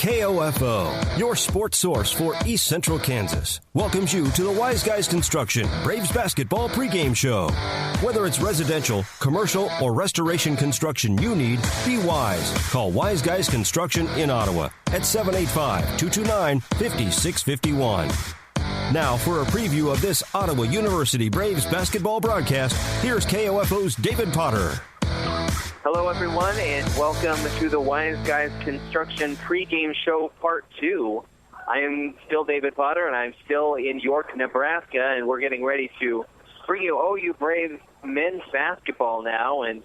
KOFO, your sports source for East Central Kansas, welcomes you to the Wise Guys Construction Braves Basketball pregame show. Whether it's residential, commercial, or restoration construction you need, be wise. Call Wise Guys Construction in Ottawa at 785-229-5651. Now for a preview of this Ottawa University Braves basketball broadcast, here's KOFO's David Potter. Hello, everyone, and welcome to the Wise Guys Construction pregame show part 2. I am still David Potter, and I'm still in York, Nebraska, and we're getting ready to bring you OU Braves men's basketball now. And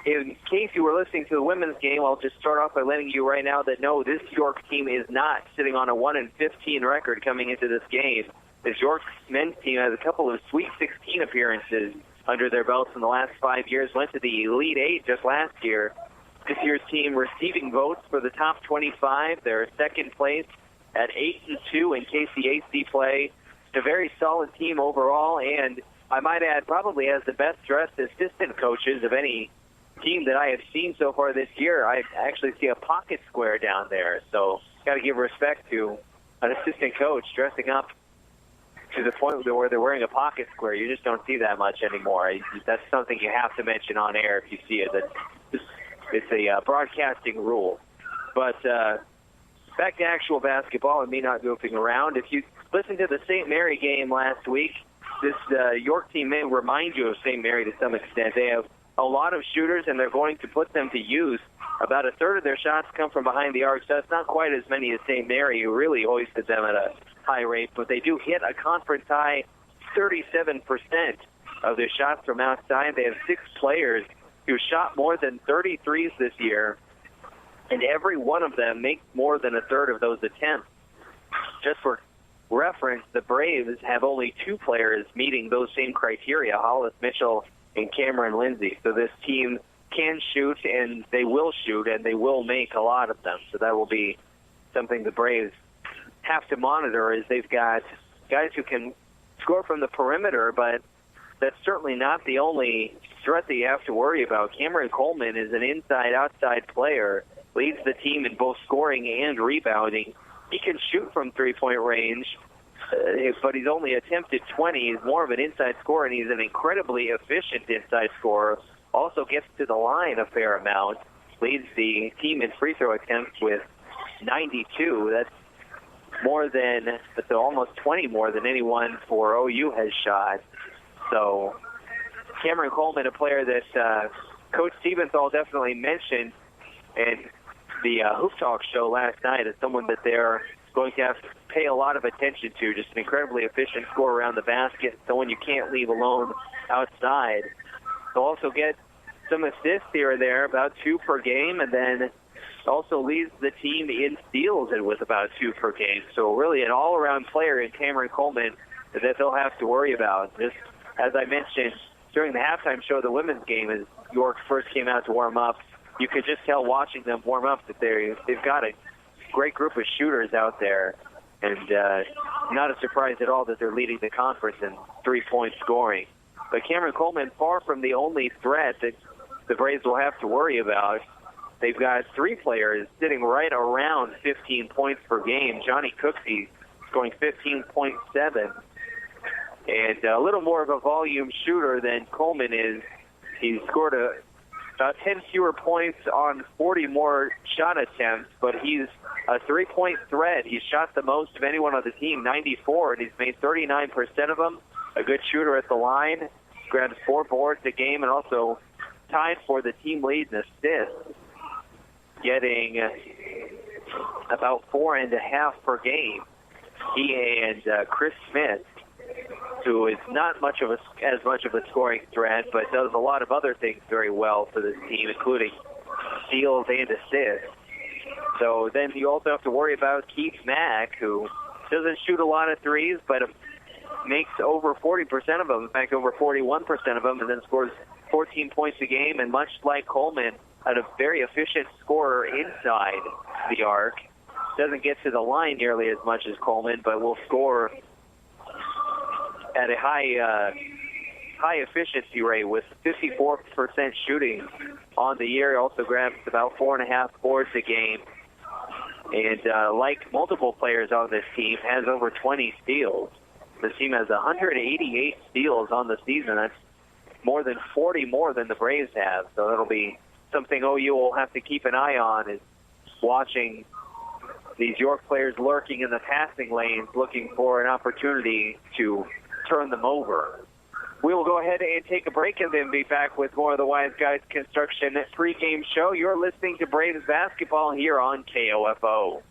in case you were listening to the women's game, I'll just start off by letting you right now that no, this York team is not sitting on a 1-15 record coming into this game. This York men's team has a couple of Sweet 16 appearances under their belts in the last 5 years, went to the Elite Eight just last year. This year's team receiving votes for the top 25. They're second place at 8-2 in KCAC play. It's a very solid team overall, and I might add probably has the best dressed assistant coaches of any team that I have seen so far this year. I actually see a pocket square down there, so got to give respect to an assistant coach dressing up to the point where they're wearing a pocket square. You just don't see that much anymore. That's something you have to mention on air if you see it. It's a broadcasting rule. But back to actual basketball and me not goofing around. If you listen to the St. Mary game last week, this York team may remind you of St. Mary to some extent. They have a lot of shooters, and they're going to put them to use. About a third of their shots come from behind the arc, so that's not quite as many as St. Mary, who really hoisted them at a high rate, but they do hit a conference high 37% of their shots from outside. They have 6 players who shot more than 33s this year, and every one of them makes more than a third of those attempts. Just for reference, the Braves have only 2 players meeting those same criteria, Hollis Mitchell and Cameron Lindsay. So this team can shoot, and they will shoot, and they will make a lot of them. So that will be something the Braves have to monitor, is they've got guys who can score from the perimeter, but that's certainly not the only threat that you have to worry about. Cameron Coleman is an inside-outside player, leads the team in both scoring and rebounding. He can shoot from three-point range, but he's only attempted 20. He's more of an inside scorer, and he's an incredibly efficient inside scorer. Also gets to the line a fair amount, leads the team in free throw attempts with 92. That's almost 20 more than anyone for OU has shot. So Cameron Coleman, a player that Coach Stiebenthal definitely mentioned in the Hoop Talk show last night, as someone that they're going to have to pay a lot of attention to. Just an incredibly efficient scorer around the basket, someone you can't leave alone outside. He'll also get some assists here and there, about 2 per game, and then also leads the team in steals with about 2 per game. So really an all-around player in Cameron Coleman that they'll have to worry about. Just as I mentioned during the halftime show of the women's game, as York first came out to warm up, you could just tell watching them warm up that they've got a great group of shooters out there, and not a surprise at all that they're leading the conference in three-point scoring. But Cameron Coleman, far from the only threat that the Braves will have to worry about. They've got 3 players sitting right around 15 points per game. Johnny Cooksey scoring 15.7, and a little more of a volume shooter than Coleman is. He scored about 10 fewer points on 40 more shot attempts, but he's a three-point threat. He's shot the most of anyone on the team, 94, and he's made 39% of them. A good shooter at the line, grabs 4 boards a game, and also tied for the team lead in assists, getting about 4.5 per game. He and Chris Smith, who is not as much of a scoring threat, but does a lot of other things very well for this team, including steals and assists. So then you also have to worry about Keith Mack, who doesn't shoot a lot of threes, but makes over 40% of them, in fact, over 41% of them, and then scores 14 points a game. And much like Coleman, a very efficient scorer inside the arc. Doesn't get to the line nearly as much as Coleman, but will score at a high efficiency rate with 54% shooting on the year. He also grabs about 4.5 boards a game. And like multiple players on this team, has over 20 steals. This team has 188 steals on the season. That's more than 40 more than the Braves have. So that'll be something OU will have to keep an eye on, is watching these York players lurking in the passing lanes, looking for an opportunity to turn them over. We will go ahead and take a break and then be back with more of the Wise Guys Construction pregame show. You're listening to Braves basketball here on KOFO.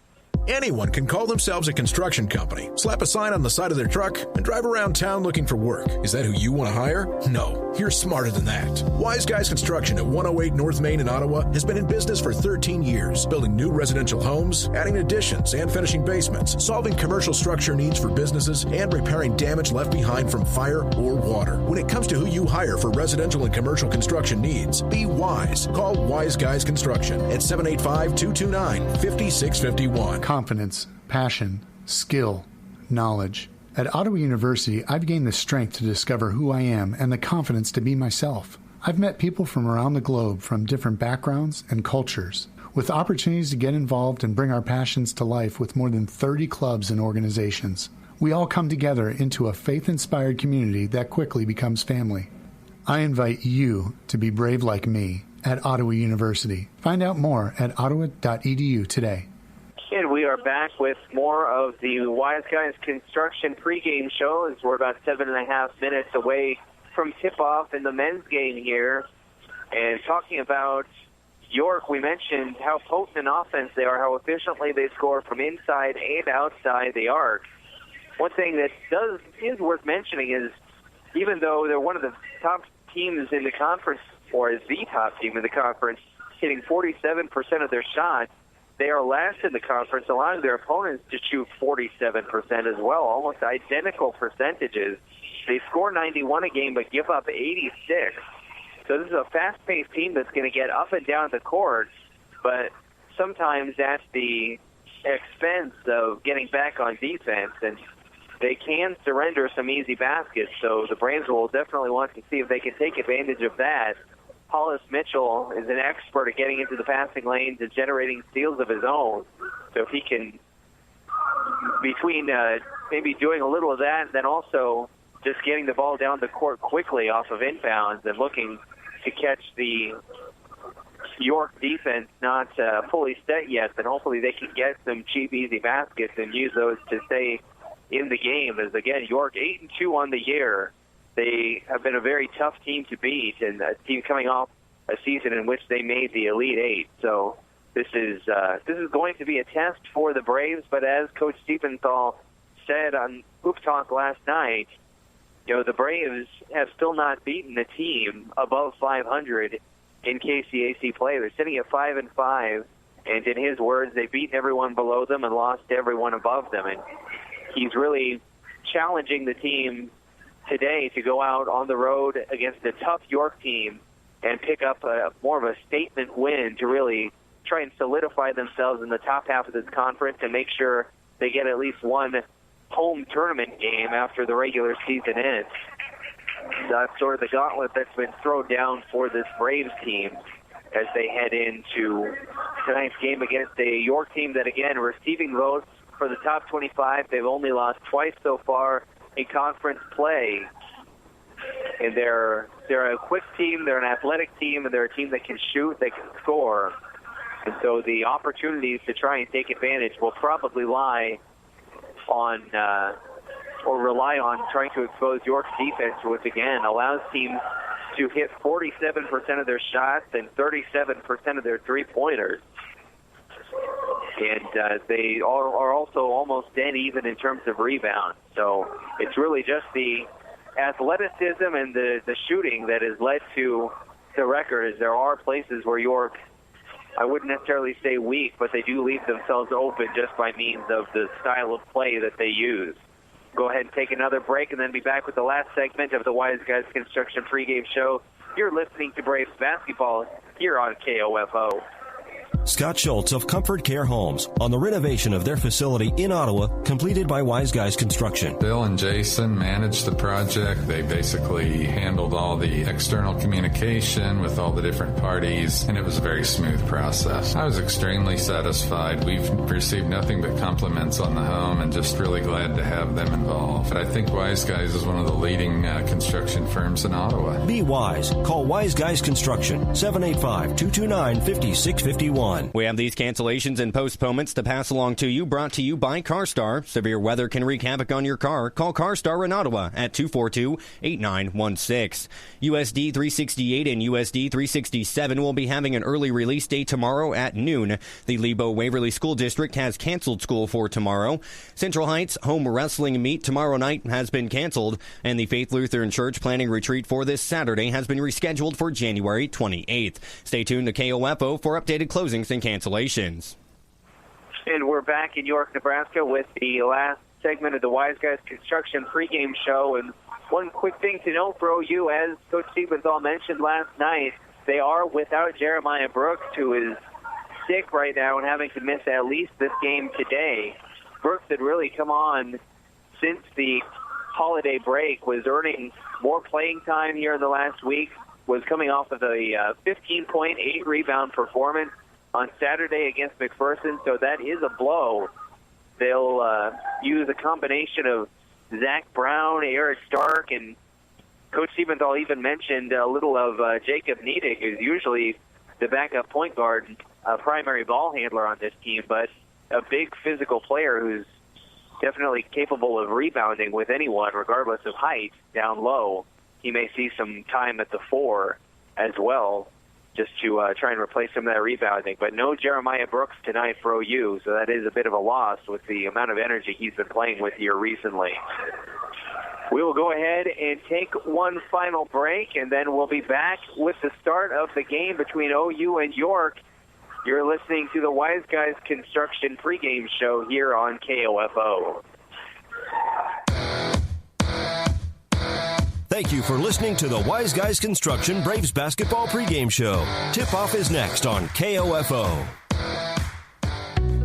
Anyone can call themselves a construction company, slap a sign on the side of their truck, and drive around town looking for work. Is that who you want to hire? No, you're smarter than that. Wise Guys Construction at 108 North Main in Ottawa has been in business for 13 years, building new residential homes, adding additions and finishing basements, solving commercial structure needs for businesses, and repairing damage left behind from fire or water. When it comes to who you hire for residential and commercial construction needs, be wise. Call Wise Guys Construction at 785-229-5651. Confidence, passion, skill, knowledge. At Ottawa University, I've gained the strength to discover who I am and the confidence to be myself. I've met people from around the globe from different backgrounds and cultures, with opportunities to get involved and bring our passions to life with more than 30 clubs and organizations. We all come together into a faith-inspired community that quickly becomes family. I invite you to be brave like me at Ottawa University. Find out more at ottawa.edu today. And we are back with more of the Wise Guys Construction pregame show, as we're about 7.5 minutes away from tip-off in the men's game here. And talking about York, we mentioned how potent an offense they are, how efficiently they score from inside and outside the arc. One thing that is worth mentioning is, even though they're one of the top teams in the conference, or is the top team in the conference, hitting 47% of their shots, they are last in the conference, allowing their opponents to shoot 47% as well, almost identical percentages. They score 91 a game but give up 86. So this is a fast-paced team that's going to get up and down the court, but sometimes at the expense of getting back on defense, and they can surrender some easy baskets. So the Braves will definitely want to see if they can take advantage of that. Hollis Mitchell is an expert at getting into the passing lanes and generating steals of his own. So if he can, between maybe doing a little of that, and then also just getting the ball down the court quickly off of inbounds and looking to catch the York defense not fully set yet, then hopefully they can get some cheap, easy baskets and use those to stay in the game. As again, York 8-2 on the year. They have been a very tough team to beat, and a team coming off a season in which they made the Elite Eight. So this is going to be a test for the Braves. But as Coach Stephenthal said on Hoop Talk last night, the Braves have still not beaten a team above 500 in KCAC play. They're sitting at 5-5, and in his words, they've beaten everyone below them and lost everyone above them. And he's really challenging the team today to go out on the road against a tough York team and pick up more of a statement win to really try and solidify themselves in the top half of this conference and make sure they get at least one home tournament game after the regular season ends. That's sort of the gauntlet that's been thrown down for this Braves team as they head into tonight's game against a York team that, again, receiving votes for the top 25. They've only lost twice so far in conference play, and they're a quick team, they're an athletic team, and they're a team that can shoot, they can score, and so the opportunities to try and take advantage will probably lie on or rely on trying to expose York's defense, which again allows teams to hit 47% of their shots and 37% of their three-pointers. And they are also almost dead even in terms of rebounds. So it's really just the athleticism and the shooting that has led to the record, as there are places where York, I wouldn't necessarily say weak, but they do leave themselves open just by means of the style of play that they use. Go ahead and take another break and then be back with the last segment of the Wise Guys Construction pregame show. You're listening to Braves basketball here on KOFO. Scott Schultz of Comfort Care Homes on the renovation of their facility in Ottawa, completed by Wise Guys Construction. Bill and Jason managed the project. They basically handled all the external communication with all the different parties, and it was a very smooth process. I was extremely satisfied. We've received nothing but compliments on the home and just really glad to have them involved. But I think Wise Guys is one of the leading construction firms in Ottawa. Be wise. Call Wise Guys Construction, 785-229-5651. We have these cancellations and postponements to pass along to you, brought to you by CarStar. Severe weather can wreak havoc on your car. Call CarStar in Ottawa at 242-8916. USD 368 and USD 367 will be having an early release day tomorrow at noon. The Lebo Waverly School District has canceled school for tomorrow. Central Heights home wrestling meet tomorrow night has been canceled, and the Faith Lutheran Church planning retreat for this Saturday has been rescheduled for January 28th. Stay tuned to KOFO for updated closings and cancellations. And we're back in York, Nebraska with the last segment of the Wise Guys Construction pregame show. And one quick thing to note for OU, as Coach Siebenthal mentioned last night, they are without Jeremiah Brooks, who is sick right now and having to miss at least this game today. Brooks had really come on since the holiday break, was earning more playing time here in the last week, was coming off of a 15.8 rebound performance on Saturday against McPherson, so that is a blow. They'll use a combination of Zach Brown, Eric Stark, and Coach Siebenthal even mentioned a little of Jacob Niedig, who's usually the backup point guard, primary ball handler on this team, but a big physical player who's definitely capable of rebounding with anyone, regardless of height, down low. He may see some time at the 4 as well, just to try and replace some of that rebounding. But no Jeremiah Brooks tonight for OU, so that is a bit of a loss with the amount of energy he's been playing with here recently. We will go ahead and take one final break, and then we'll be back with the start of the game between OU and York. You're listening to the Wise Guys Construction pregame show here on KOFO. Thank you for listening to the Wise Guys Construction Braves basketball pregame show. Tip-off is next on KOFO.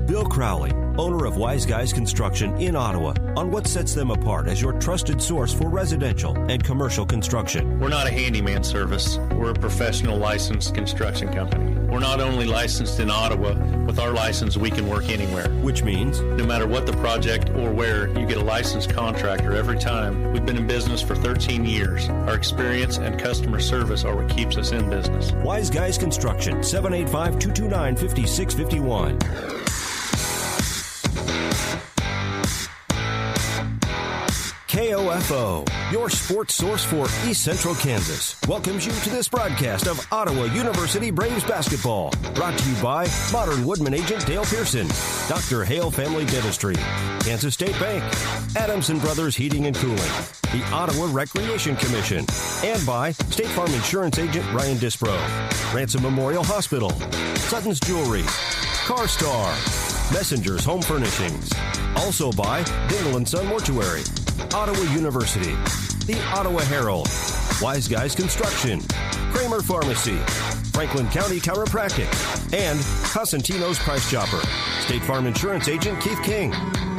Bill Crowley, owner of Wise Guys Construction in Ottawa, on what sets them apart as your trusted source for residential and commercial construction. We're not a handyman service. We're a professional licensed construction company. We're not only licensed in Ottawa. With our license, we can work anywhere. Which means? No matter what the project or where, you get a licensed contractor every time. We've been in business for 13 years. Our experience and customer service are what keeps us in business. Wise Guys Construction, 785-229-5651. KOFO, your sports source for East Central Kansas, welcomes you to this broadcast of Ottawa University Braves basketball. Brought to you by Modern Woodman agent Dale Pearson, Dr. Hale Family Dentistry, Kansas State Bank, Adamson Brothers Heating and Cooling, the Ottawa Recreation Commission, and by State Farm Insurance agent Ryan Dispro, Ransom Memorial Hospital, Sutton's Jewelry, CarStar, Messengers Home Furnishings. Also by Dingle & Son Mortuary, Ottawa University, the Ottawa Herald, Wise Guys Construction, Kramer Pharmacy, Franklin County Chiropractic, and Cosentino's Price Chopper, State Farm Insurance agent Keith King,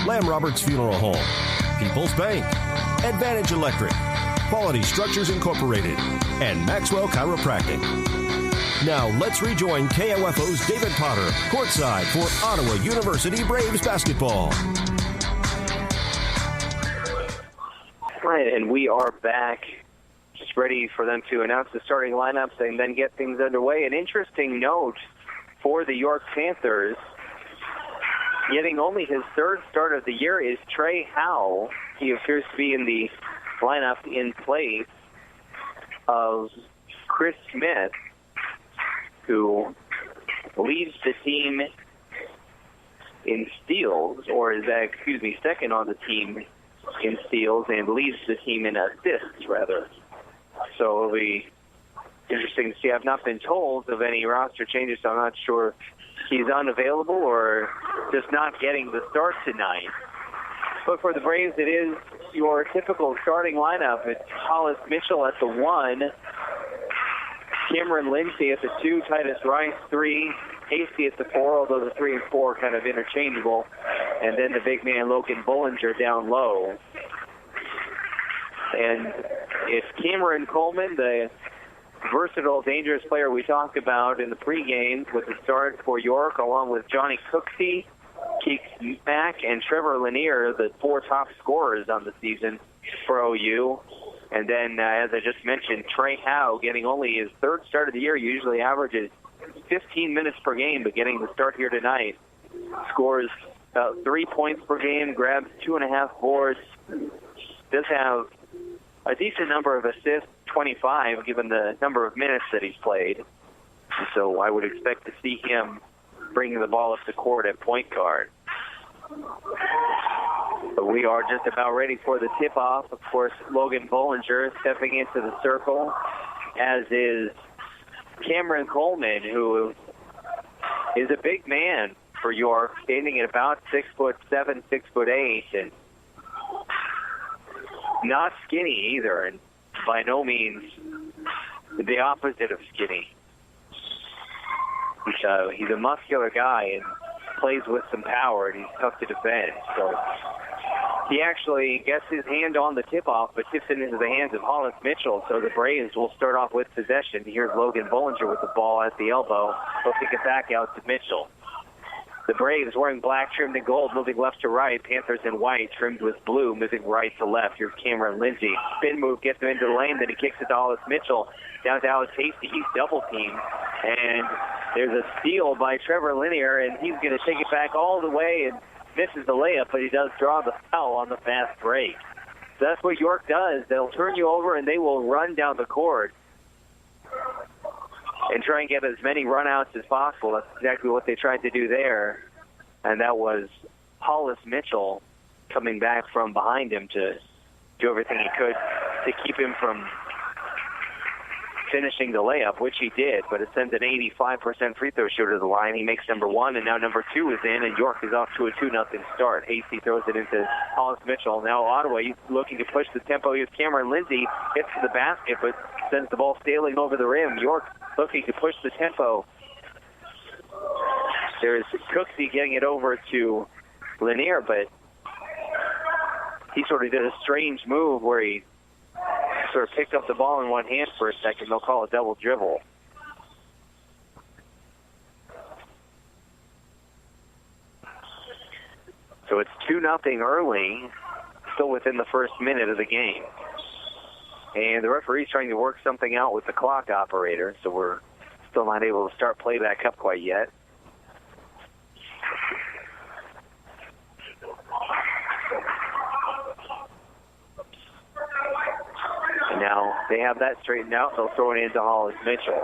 Lamb Roberts Funeral Home, People's Bank, Advantage Electric, Quality Structures Incorporated, and Maxwell Chiropractic. Now let's rejoin KOFO's David Potter, courtside for Ottawa University Braves basketball. Right, and we are back, just ready for them to announce the starting lineups and then get things underway. An interesting note for the York Panthers, getting only his third start of the year, is Trey Howell. He appears to be in the lineup in place of Chris Smith, who leads the team in steals, or is that, second on the team in steals and leads the team in assists, rather. So it'll be interesting to see. I've not been told of any roster changes, so I'm not sure he's unavailable or just not getting the start tonight. But for the Braves, it is your typical starting lineup. It's Hollis Mitchell at the 1, Cameron Lindsay at the 2, Titus Rice 3, Hasty at the 4, although the 3 and 4 are kind of interchangeable. And then the big man, Logan Bollinger, down low. And it's Cameron Coleman, the versatile, dangerous player we talked about in the pregame, with the start for York, along with Johnny Cooksey, Keith Mack, and Trevor Lanier, the 4 top scorers on the season for OU. And then, as I just mentioned, Trey Howe getting only his 3rd start of the year, usually averages 15 minutes per game, but getting the start here tonight. Scores about 3 points per game, grabs 2.5 boards, does have a decent number of assists, 25, given the number of minutes that he's played. So I would expect to see him bringing the ball up the court at point guard. But we are just about ready for the tip-off. Of course, Logan Bollinger stepping into the circle, as is Cameron Coleman, who is a big man for York, standing at about 6'7", 6'8", and not skinny either, and by no means the opposite of skinny. He's a muscular guy and plays with some power, and he's tough to defend. So he actually gets his hand on the tip-off, but tips it into the hands of Hollis Mitchell. So the Braves will start off with possession. Here's Logan Bollinger with the ball at the elbow. He'll kick it back out to Mitchell. The Braves wearing black trimmed in gold, moving left to right. Panthers in white, trimmed with blue, moving right to left. Here's Cameron Lindsay. Spin move gets him into the lane, then he kicks it to Hollis Mitchell. Down to Alex Hasty. He's double-teamed. And there's a steal by Trevor Lanier, and he's going to take it back all the way and misses the layup, but he does draw the foul on the fast break. So that's what York does. They'll turn you over, and they will run down the court and try and get as many runouts as possible. That's exactly what they tried to do there. And that was Hollis Mitchell coming back from behind him to do everything he could to keep him from finishing the layup, which he did, but it sends an 85% free throw shooter to the line. He makes number 1, and now number 2 is in, and York is off to a 2-0 start. Hasty throws it into Hollis Mitchell. Now Ottawa, he's looking to push the tempo. Here's Cameron Lindsay, gets to the basket, but sends the ball sailing over the rim. York looking to push the tempo. There's Cooksey getting it over to Lanier, but he sort of did a strange move where he sort of picked up the ball in one hand for a second. They'll call it double dribble. So it's 2-0 early, still within the first minute of the game. And the referee's trying to work something out with the clock operator, so we're still not able to start play back up quite yet. And now they have that straightened out. They'll throw it into Hollis Mitchell.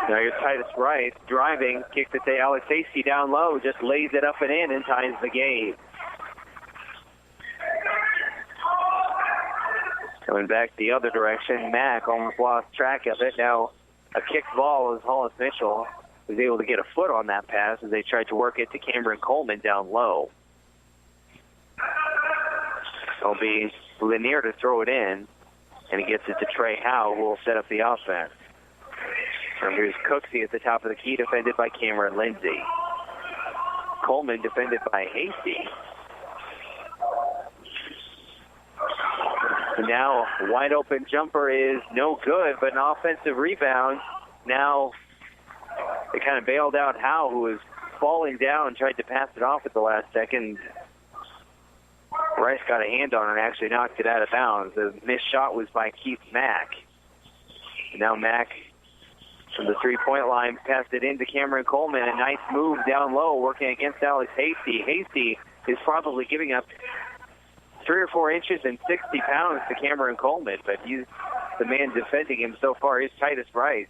Now here's Titus Rice driving, kicks it to Alex Hasty down low, just lays it up and in and ties the game. Coming back the other direction, Mack almost lost track of it. Now a kicked ball as Hollis Mitchell was able to get a foot on that pass as they tried to work it to Cameron Coleman down low. It'll be Lanier to throw it in, and he gets it to Trey Howe, who will set up the offense. And here's Cooksey at the top of the key, defended by Cameron Lindsay. Coleman defended by Hasty. And now wide open jumper is no good, but an offensive rebound. Now they kind of bailed out Howe, who was falling down, tried to pass it off at the last second. Rice got a hand on it and actually knocked it out of bounds. The missed shot was by Keith Mack. And now Mack from the three-point line passed it into Cameron Coleman. A nice move down low working against Alex Hasty. Hasty is probably giving up 3 or 4 inches and 60 pounds to Cameron Coleman, but he's the man defending him so far. He's Titus Rice.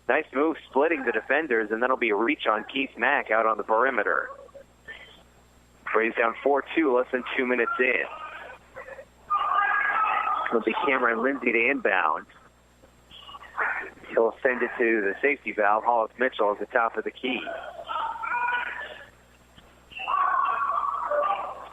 Nice move splitting the defenders, and that'll be a reach on Keith Mack out on the perimeter. Braves down 4-2, less than 2 minutes in. It'll be Cameron Lindsay to inbound. He'll send it to the safety valve, Hollis Mitchell, at the top of the key.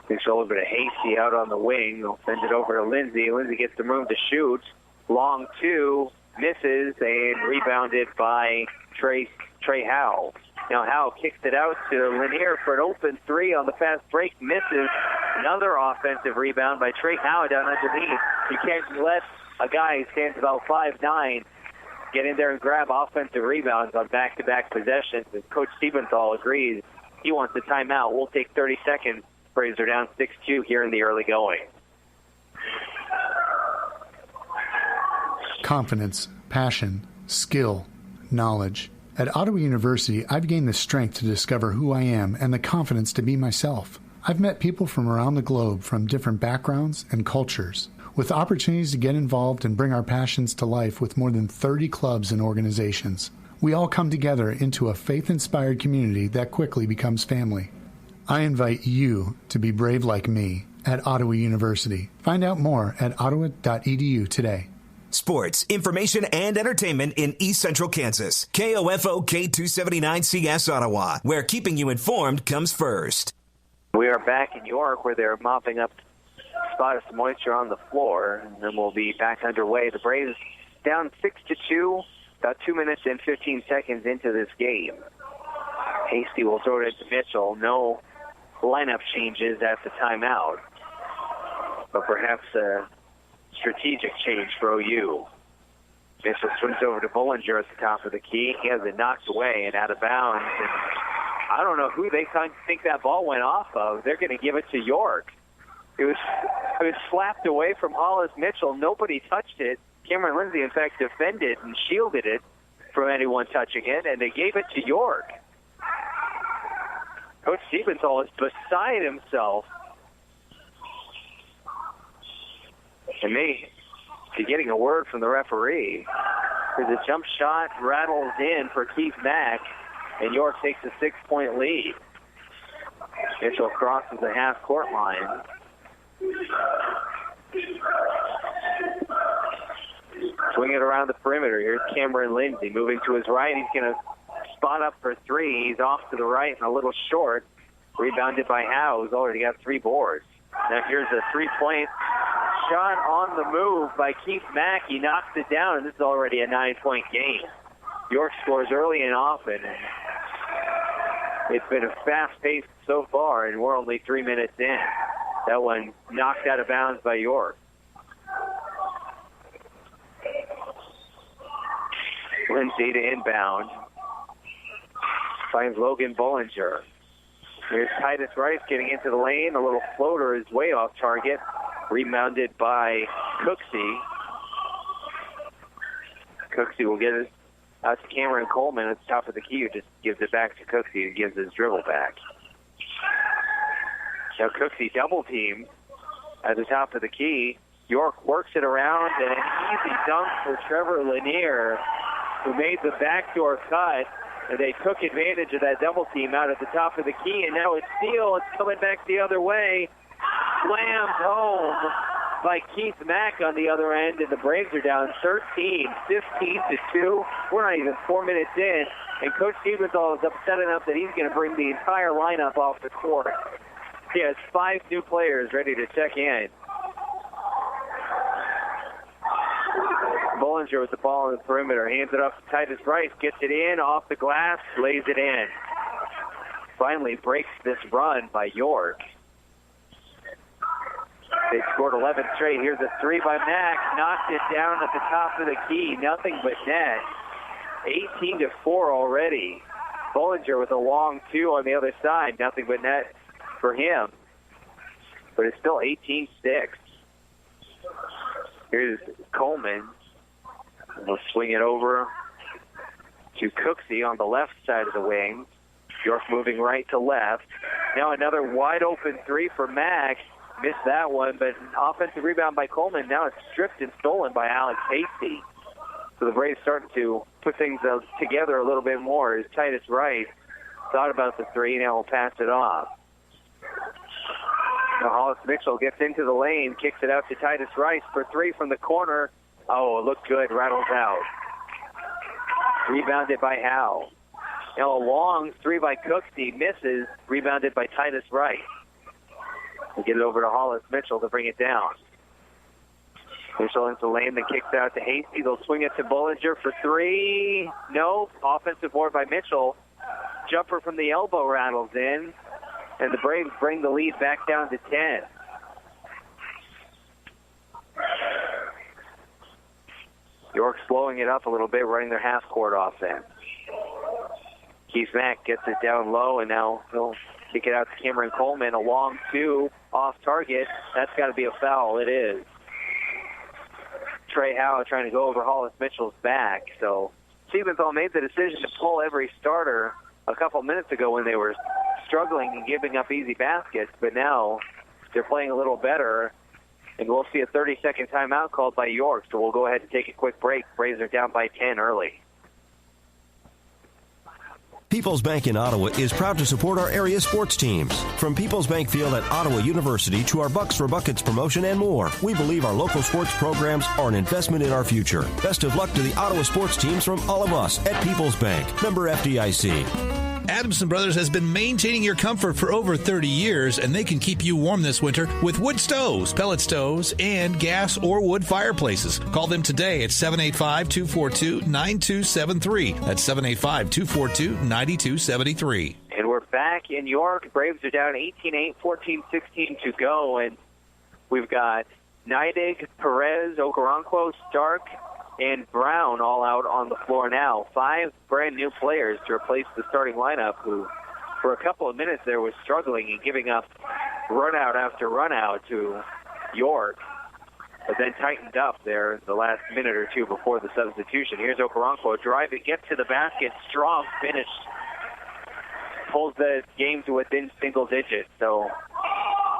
Mitchell over to Hasty out on the wing. He'll send it over to Lindsay. Lindsay gets the room to shoot. Long 2. misses, and rebounded by Trey Howe. Now Howe kicks it out to Lanier for an open three on the fast break, misses. Another offensive rebound by Trey Howe down underneath. You can't let a guy who stands about 5'9" get in there and grab offensive rebounds on back-to-back possessions. And Coach Siebenthal agrees. He wants a timeout. We'll take 30 seconds. Braves are down 6-2 here in the early going. Confidence, passion, skill, knowledge. At Ottawa University, I've gained the strength to discover who I am and the confidence to be myself. I've met people from around the globe from different backgrounds and cultures, with opportunities to get involved and bring our passions to life with more than 30 clubs and organizations. We all come together into a faith-inspired community that quickly becomes family. I invite you to be brave like me at Ottawa University. Find out more at ottawa.edu today. Sports, information, and entertainment in East Central Kansas. KOFO K279CS Ottawa, where keeping you informed comes first. We are back in York where they're mopping up spots of moisture on the floor, and then we'll be back underway. The Braves down 6-2, about 2 minutes and 15 seconds into this game. Hasty will throw it to Mitchell. No lineup changes at the timeout, but perhaps a strategic change for OU. Mitchell swings over to Bollinger at the top of the key. He has it knocked away and out of bounds. And I don't know who they think that ball went off of. They're going to give it to York. It was slapped away from Hollis Mitchell. Nobody touched it. Cameron Lindsay, in fact, defended and shielded it from anyone touching it, and they gave it to York. Coach Siebenthal is beside himself. And may be getting a word from the referee. There's a jump shot, rattles in for Keith Mack, and York takes a 6-point lead. Mitchell crosses the half-court line. Swing it around the perimeter. Here's Cameron Lindsay moving to his right. He's going to spot up for three. He's off to the right and a little short. Rebounded by Howe, who's already got 3 boards. Now here's a 3-point shot on the move by Keith Mack. He knocks it down, and this is already a 9-point game. York scores early and often. It's been a fast pace so far, and we're only 3 minutes in. That one knocked out of bounds by York. Lindsay to inbound. Finds Logan Bollinger. Here's Titus Rice getting into the lane. A little floater is way off target. Rebounded by Cooksey. Cooksey will get it out to Cameron Coleman at the top of the key, who just gives it back to Cooksey, who gives his dribble back. Now Cooksey double teamed at the top of the key. York works it around, and an easy dunk for Trevor Lanier, who made the backdoor cut. And they took advantage of that double team out at the top of the key, and now it's Steele. It's coming back the other way. Slammed home by Keith Mack on the other end, and the Braves are down 13, 15-2. We're not even 4 minutes in, and Coach Siebenthal is upset enough that he's going to bring the entire lineup off the court. He has 5 new players ready to check in. Bollinger with the ball on the perimeter, hands it off to Titus Rice, gets it in, off the glass, lays it in. Finally breaks this run by York. They scored 11 straight. Here's a 3 by Mack, knocked it down at the top of the key, nothing but net. 18-4 already. Bollinger with a long 2 on the other side, nothing but net for him. But it's still 18-6. Here's Coleman. We'll swing it over to Cooksey on the left side of the wing. York moving right to left. Now another wide open 3 for Mack. Missed that one, but an offensive rebound by Coleman. Now it's stripped and stolen by Alex Hasty. So the Braves starting to put things together a little bit more as Titus Rice thought about the 3, now will pass it off. Now Hollis Mitchell gets into the lane, kicks it out to Titus Rice for 3 from the corner. Oh, it looked good, rattles out. Rebounded by Howe. Now a long 3 by Cooksey, misses, rebounded by Titus Rice. We'll get it over to Hollis Mitchell to bring it down. Mitchell into the lane, then kicks out to Hasty. They'll swing it to Bollinger for three. No. Offensive board by Mitchell. Jumper from the elbow rattles in, and the Braves bring the lead back down to 10. York slowing it up a little bit, running their half-court offense. Keith Mack gets it down low, and now he'll kick it out to Cameron Coleman. A long two off target. That's got to be a foul. It is. Trey Howe trying to go over Hollis Mitchell's back. So Siebenthal made the decision to pull every starter a couple minutes ago when they were struggling and giving up easy baskets, but now they're playing a little better, and we'll see a 30-second timeout called by York, so we'll go ahead and take a quick break. Braves are down by 10 early. People's Bank in Ottawa is proud to support our area sports teams. From People's Bank Field at Ottawa University to our Bucks for Buckets promotion and more, we believe our local sports programs are an investment in our future. Best of luck to the Ottawa sports teams from all of us at People's Bank. Member FDIC. Adamson Brothers has been maintaining your comfort for over 30 years, and they can keep you warm this winter with wood stoves, pellet stoves, and gas or wood fireplaces. Call them today at 785-242-9273. That's 785-242-9273. And we're back in York. Braves are down 18-8, 14-16 to go, and we've got Neidig, Perez, Okoronkwo, Stark, and Brown all out on the floor now. 5 brand new players to replace the starting lineup who, for a couple of minutes there, was struggling and giving up run-out after run-out to York, but then tightened up there the last minute or two before the substitution. Here's Okoronkwo driving, gets to the basket, strong finish, pulls the game to within single digits. So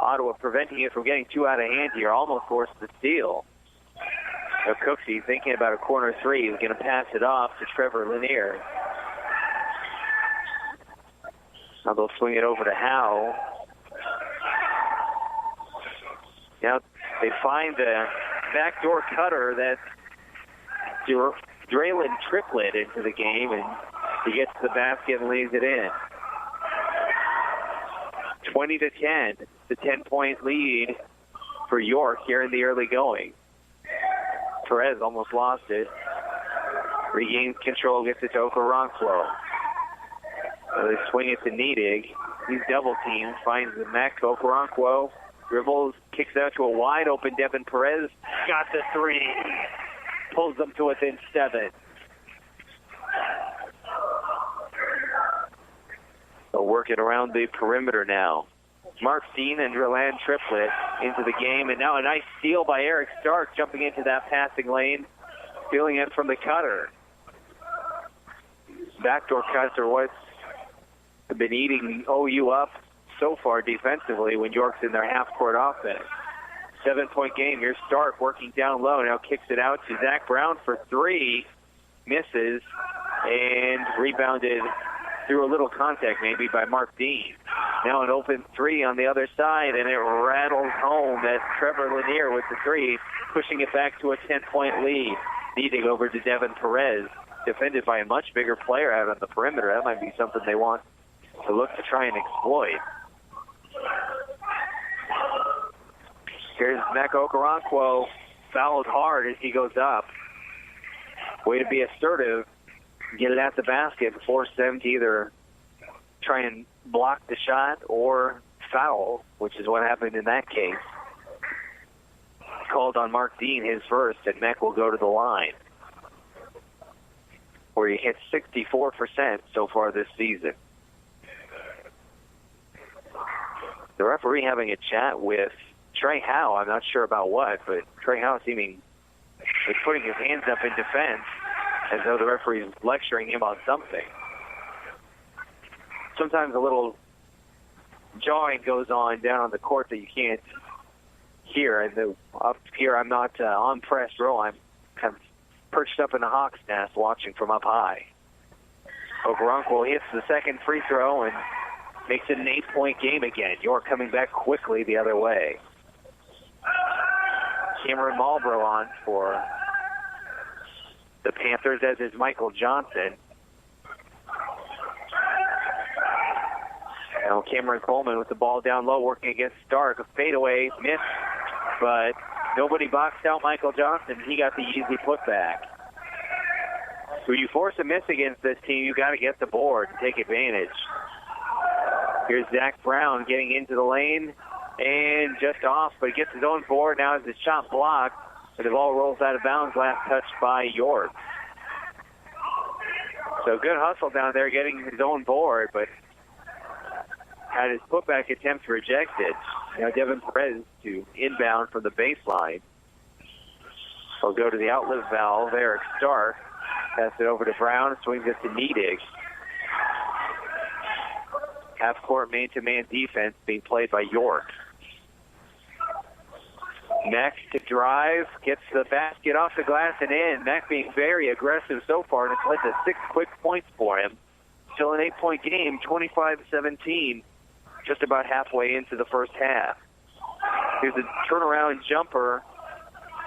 Ottawa preventing it from getting too out of hand here, almost forced the steal. Now Cooksey thinking about a corner three. He's going to pass it off to Trevor Lanier. Now they'll swing it over to Howe. Now they find the backdoor cutter that Draylen Triplett into the game, and he gets to the basket and leaves it in. 20-10, the 10-point lead for York here in the early going. Perez almost lost it. Regains control, gets it to Okoronkwo. They swing it to Neidig. He's double-teamed, finds the Mac. Okoronkwo dribbles, kicks out to a wide-open Devin Perez. Got the three. Pulls them to within 7. They'll work it around the perimeter now. Mark Dean and Draylen Triplett into the game, and now a nice steal by Eric Stark jumping into that passing lane, stealing it from the cutter. Backdoor cuts are what's been eating OU up so far defensively when York's in their half-court offense. 7-point game. Here's Stark working down low, now kicks it out to Zach Brown for 3, misses, and rebounded through a little contact maybe by Mark Dean. Now an open 3 on the other side, and it rattles home as Trevor Lanier with the 3, pushing it back to a 10-point lead. Needing over to Devin Perez, defended by a much bigger player out on the perimeter. That might be something they want to look to try and exploit. Here's Mac Okoronkwo, fouled hard as he goes up. Way to be assertive, get it at the basket, force them to either try and block the shot or foul, which is what happened in that case. Called on Mark Dean, his first, and Mac will go to the line, where he hit 64% so far this season. The referee having a chat with Trey Howe. I'm not sure about what, but Trey Howe seeming like putting his hands up in defense as though the referee is lecturing him on something. Sometimes a little jawing goes on down on the court that you can't hear. And up here, I'm not on press row. I'm kind of perched up in a hawk's nest watching from up high. Okoronkwo hits the second free throw and makes it an 8-point game again. York coming back quickly the other way. Cameron Marlborough on for the Panthers, as is Michael Johnson. Now Cameron Coleman with the ball down low, working against Stark. A fadeaway miss, but Nobody boxed out Michael Johnson. He got the easy putback. When you force a miss against this team, you got to get the board and take advantage. Here's Zach Brown getting into the lane and just off, but he gets his own board. Now has his shot blocked, but the ball rolls out of bounds. Last touch by York. So good hustle down there getting his own board, but had his putback attempt rejected. Now Devin Perez to inbound from the baseline. He'll go to the outlet valve. Eric Stark pass it over to Brown, swings it to Niedig. Half-court man-to-man defense being played by York. Mack to drive, gets the basket off the glass and in. Mack being very aggressive so far, and it's led to 6 quick points for him. Still an 8-point game, 25-17, just about halfway into the first half. Here's a turnaround jumper.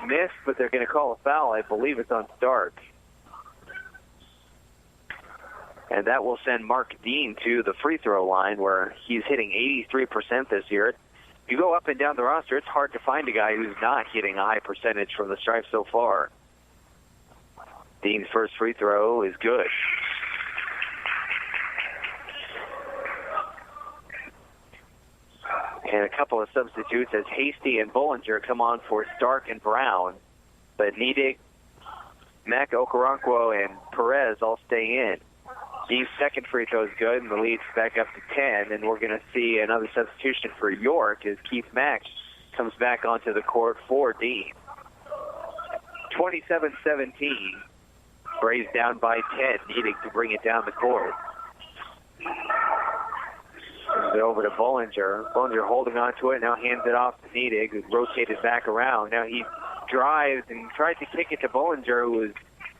Missed, but they're going to call a foul. I believe it's on Stark. And that will send Mark Dean to the free throw line, where he's hitting 83% this year. If you go up and down the roster, it's hard to find a guy who's not hitting a high percentage from the stripe so far. Dean's first free throw is good. And a couple of substitutes as Hasty and Bollinger come on for Stark and Brown. But Niedig, Mack, Okoronkwo, and Perez all stay in. Dean's second free throw is good, and the lead's back up to 10. And we're going to see another substitution for York as Keith Mack comes back onto the court for Dean. 27-17. Braves down by 10, needing to bring it down the court. Brings it over to Bollinger. Bollinger holding on to it, now hands it off to Niedig, who's rotated back around. Now he drives and tries to kick it to Bollinger, who is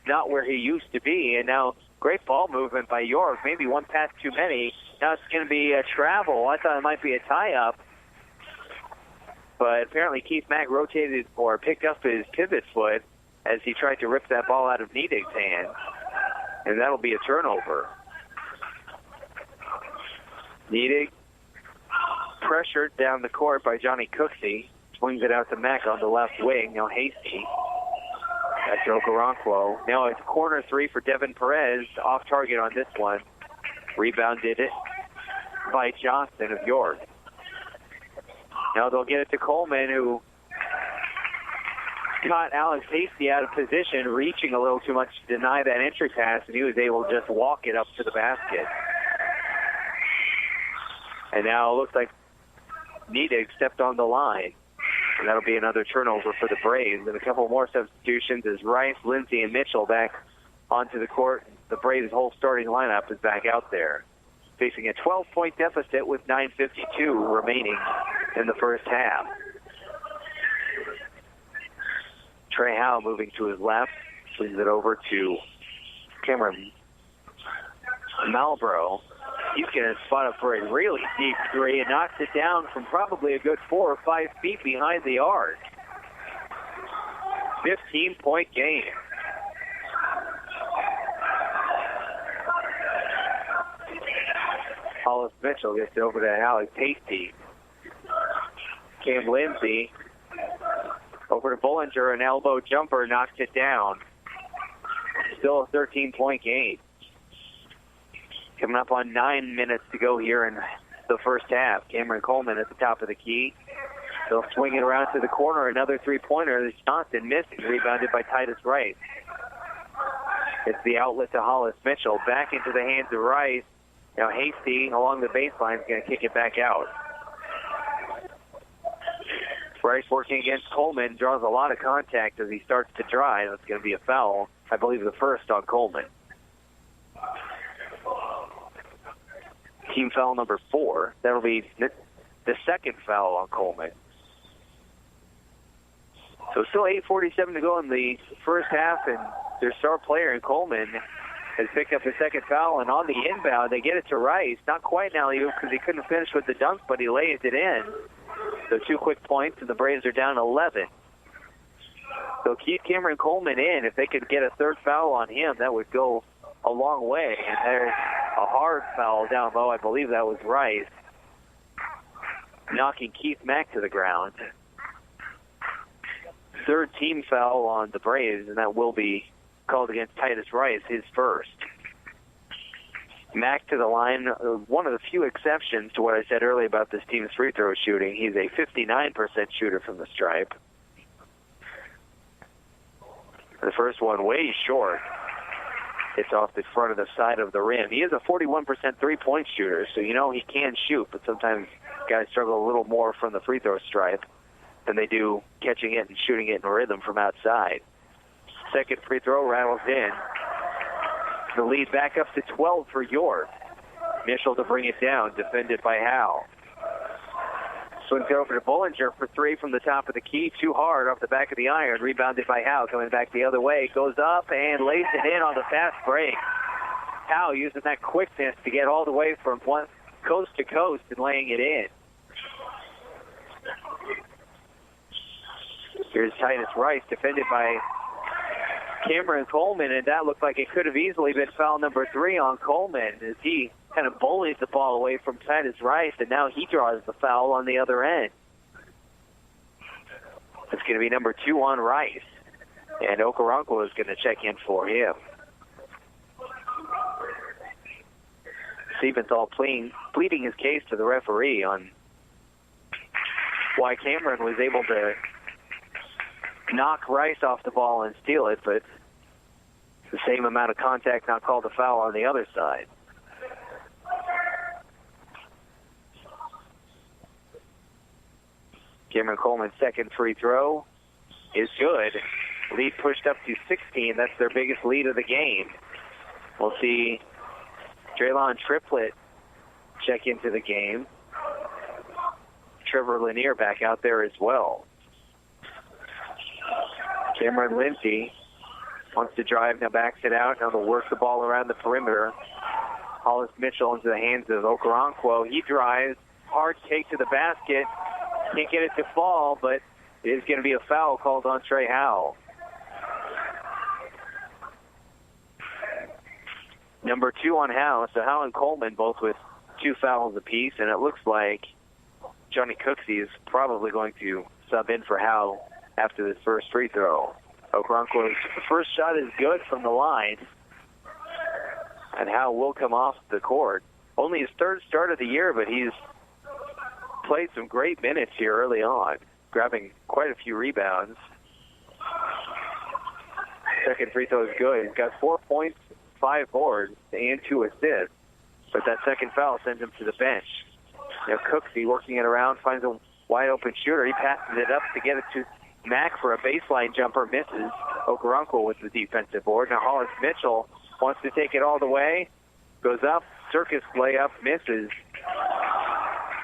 not where he used to be. And now great ball movement by York. Maybe one pass too many. Now it's going to be a travel. I thought it might be a tie-up. But apparently Keith Mack rotated or picked up his pivot foot as he tried to rip that ball out of Niedig's hand. And that'll be a turnover. Niedig pressured down the court by Johnny Cooksey. Swings it out to Mack on the left wing. Now Hasty. Back to Okoronkwo. Now it's corner three for Devin Perez. Off target on this one. Rebounded it by Johnson of York. Now they'll get it to Coleman, who caught Alex Hasty out of position, reaching a little too much to deny that entry pass, and he was able to just walk it up to the basket. And now it looks like Niedig stepped on the line. And that'll be another turnover for the Braves. And a couple more substitutions as Rice, Lindsay, and Mitchell back onto the court. The Braves' whole starting lineup is back out there, facing a 12-point deficit with 9:52 remaining in the first half. Trey Howe moving to his left, swings it over to Cameron Malbrough. He's going to spot up for a really deep three and knocks it down from probably a good 4 or 5 feet behind the arc. 15-point game. Hollis Mitchell gets it over to Alex Hasty. Cam Lindsay over to Bollinger, an elbow jumper, knocks it down. Still a 13-point game. Coming up on 9 minutes to go here in the first half. Cameron Coleman at the top of the key. They'll swing it around to the corner. Another three-pointer. Johnson missing, rebounded by Titus Rice. It's the outlet to Hollis Mitchell. Back into the hands of Rice. Now Hasty along the baseline is going to kick it back out. Rice working against Coleman, draws a lot of contact as he starts to drive. It's going to be a foul. I believe the first on Coleman. Team foul number 4. That'll be the second foul on Coleman. So still 8:47 to go in the first half, and their star player in Coleman has picked up the second foul, and on the inbound, they get it to Rice. Not quite now because he couldn't finish with the dunk, but he lays it in. So 2 quick points, and the Braves are down 11. So keep Cameron Coleman in. If they could get a third foul on him, that would go a long way. And there's a hard foul down low. I believe that was Rice, knocking Keith Mack to the ground. third team foul on the Braves, and that will be called against Titus Rice, his first. Mack to the line, one of the few exceptions to what I said earlier about this team's free throw shooting. He's a 59% shooter from the stripe. The first one way short. It's off the front of the side of the rim. He is a 41% three-point shooter, so you know he can shoot, but sometimes guys struggle a little more from the free throw stripe than they do catching it and shooting it in rhythm from outside. Second free throw rattles in. The lead back up to 12 for York. Mitchell to bring it down, defended by Howe. Swings it over to Bollinger for three from the top of the key. Too hard off the back of the iron. Rebounded by Howe. Coming back the other way. Goes up and lays it in on the fast break. Howe using that quickness to get all the way from one coast to coast and laying it in. Here's Titus Rice, defended by Cameron Coleman, and that looked like it could have easily been foul number 3 on Coleman as he kind of bullies the ball away from Titus Rice, and now he draws the foul on the other end. It's going to be number 2 on Rice, and Okoronkwo is going to check in for him. Siebenthal pleading his case to the referee on why Cameron was able to knock Rice off the ball and steal it, but the same amount of contact not called a foul on the other side. Cameron Coleman's second free throw is good. Lead pushed up to 16. That's their biggest lead of the game. We'll see Draylon Triplett check into the game. Trevor Lanier back out there as well. Cameron Lindsay wants to drive, now backs it out. Now they'll work the ball around the perimeter. Hollis Mitchell into the hands of Okoronkwo. He drives, hard take to the basket. Can't get it to fall, but it is going to be a foul called on Trey Howe. Number 2 on Howe. So Howe and Coleman both with 2 fouls apiece, and it looks like Johnny Cooksey is probably going to sub in for Howe after this first free throw. Okoronkwo's first shot is good from the line, and Howe will come off the court. Only his third start of the year, but he's played some great minutes here early on, grabbing quite a few rebounds. Second free throw is good. He's got 4 points, 5 boards, and 2 assists, but that second foul sends him to the bench. Now Cooksey working it around, finds a wide open shooter. He passes it up to get it to Mack for a baseline jumper, misses. Okoronkwo with the defensive board. Now Hollis Mitchell wants to take it all the way. Goes up, circus layup, misses.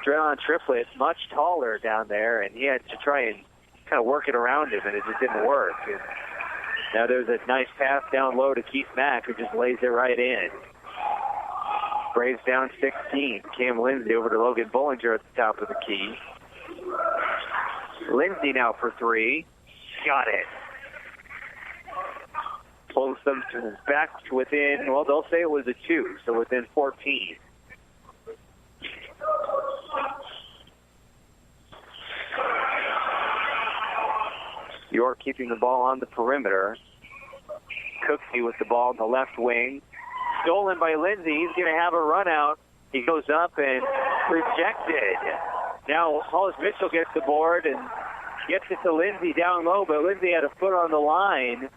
Draylon Triplett, much taller down there, and he had to try and kind of work it around him, and it just didn't work. And now there's a nice pass down low to Keith Mack, who just lays it right in. Braves down 16. Cam Lindsay over to Logan Bollinger at the top of the key. Lindsay now for 3. Got it. Pulls them back to within, well, they'll say it was a 2, so within 14. York keeping the ball on the perimeter. Cooksey with the ball in the left wing. Stolen by Lindsay. He's going to have a run out. He goes up and rejected. Now Hollis Mitchell gets the board and gets it to Lindsay down low, but Lindsay had a foot on the line.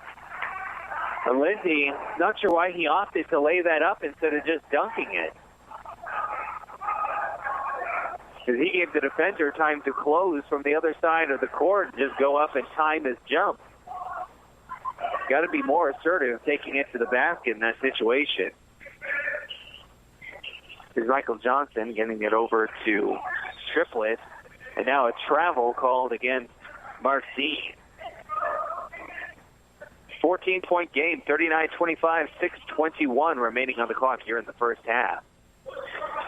And Lindsay, not sure why he opted to lay that up instead of just dunking it. Because he gave the defender time to close from the other side of the court and just go up and time his jump. Got to be more assertive taking it to the basket in that situation. Here's Michael Johnson getting it over to Triplett. And now a travel called against Marcy. 14-point game, 39-25, 6:21 remaining on the clock here in the first half.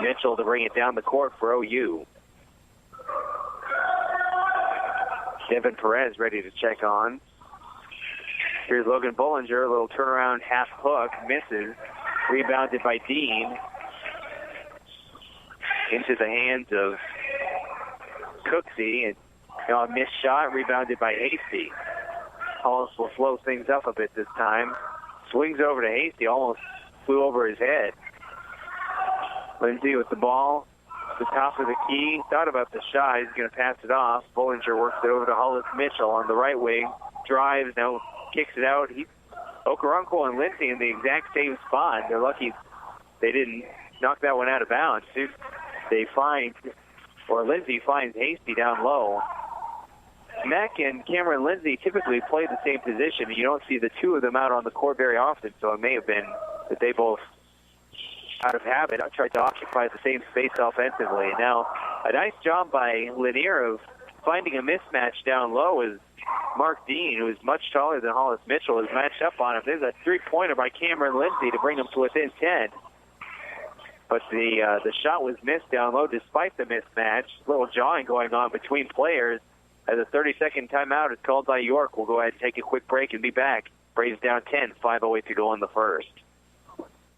Mitchell to bring it down the court for OU. Devin Perez ready to check on. Here's Logan Bollinger, a little turnaround half hook, misses. Rebounded by Dean. Into the hands of Cooksey, and a missed shot, rebounded by Hasty. Hollis will slow things up a bit this time. Swings over to Hasty, almost flew over his head. Lindsay with the ball, the top of the key, thought about the shot. He's going to pass it off. Bollinger works it over to Hollis Mitchell on the right wing. Drives, now kicks it out. Okoronkwo and Lindsay in the exact same spot. They're lucky they didn't knock that one out of bounds. Lindsay finds Hasty down low. Mack and Cameron Lindsay typically play the same position. You don't see the two of them out on the court very often, so it may have been that they both, out of habit, tried to occupy the same space offensively. Now, a nice job by Lanier of finding a mismatch down low as Mark Dean, who is much taller than Hollis Mitchell, is matched up on him. There's a three-pointer by Cameron Lindsay to bring him to within 10. But the shot was missed down low despite the mismatch. A little jawing going on between players. As a 30-second timeout is called by York, we'll go ahead and take a quick break and be back. Braves down 10, 5:08 to go in the first.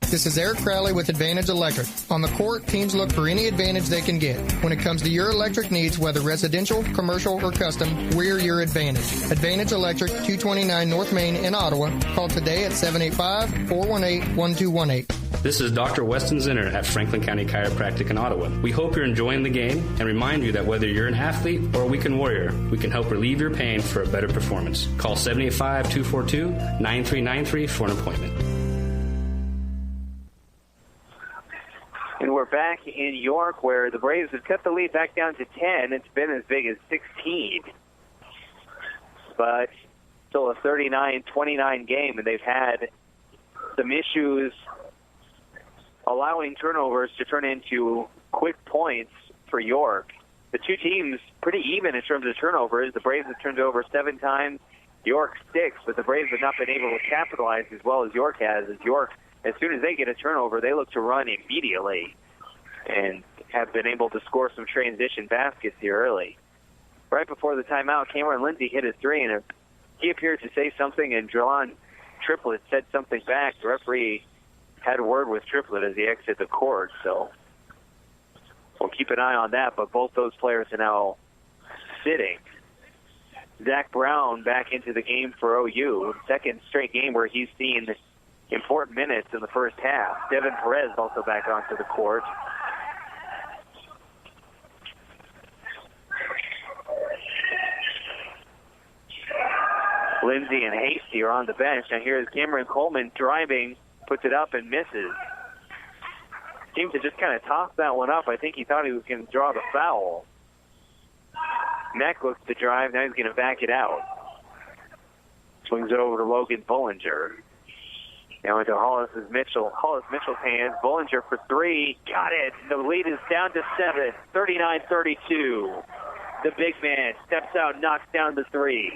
This is Eric Crowley with Advantage Electric. On the court, teams look for any advantage they can get. When it comes to your electric needs, whether residential, commercial, or custom, we're your advantage. Advantage Electric, 229 North Main in Ottawa. Call today at 785-418-1218. This is Dr. Weston Zinner at Franklin County Chiropractic in Ottawa. We hope you're enjoying the game and remind you that whether you're an athlete or a weekend warrior, we can help relieve your pain for a better performance. Call 785-242-9393 for an appointment. And we're back in York where the Braves have cut the lead back down to 10. It's been as big as 16. But still a 39-29 game, and they've had some issues allowing turnovers to turn into quick points for York. The two teams pretty even in terms of turnovers. The Braves have turned it over 7 times, York 6, but the Braves have not been able to capitalize as well as York has. As York, as soon as they get a turnover, they look to run immediately and have been able to score some transition baskets here early. Right before the timeout, Cameron Lindsay hit a three, and he appeared to say something, and Drelon Triplett said something back. The referee had a word with Triplett as he exited the court, so we'll keep an eye on that, but both those players are now sitting. Zach Brown back into the game for OU, second straight game where he's seen important minutes in the first half. Devin Perez also back onto the court. Lindsay and Hasty are on the bench. Now here's Cameron Coleman driving, puts it up and misses. Seems to just kind of toss that one up. I think he thought he was going to draw the foul. Mack looks to drive. Now he's going to back it out. Swings it over to Logan Bollinger. Now into Hollis Mitchell's hands. Bollinger for three. Got it. The lead is down to 7. 39-32. The big man steps out, knocks down the three.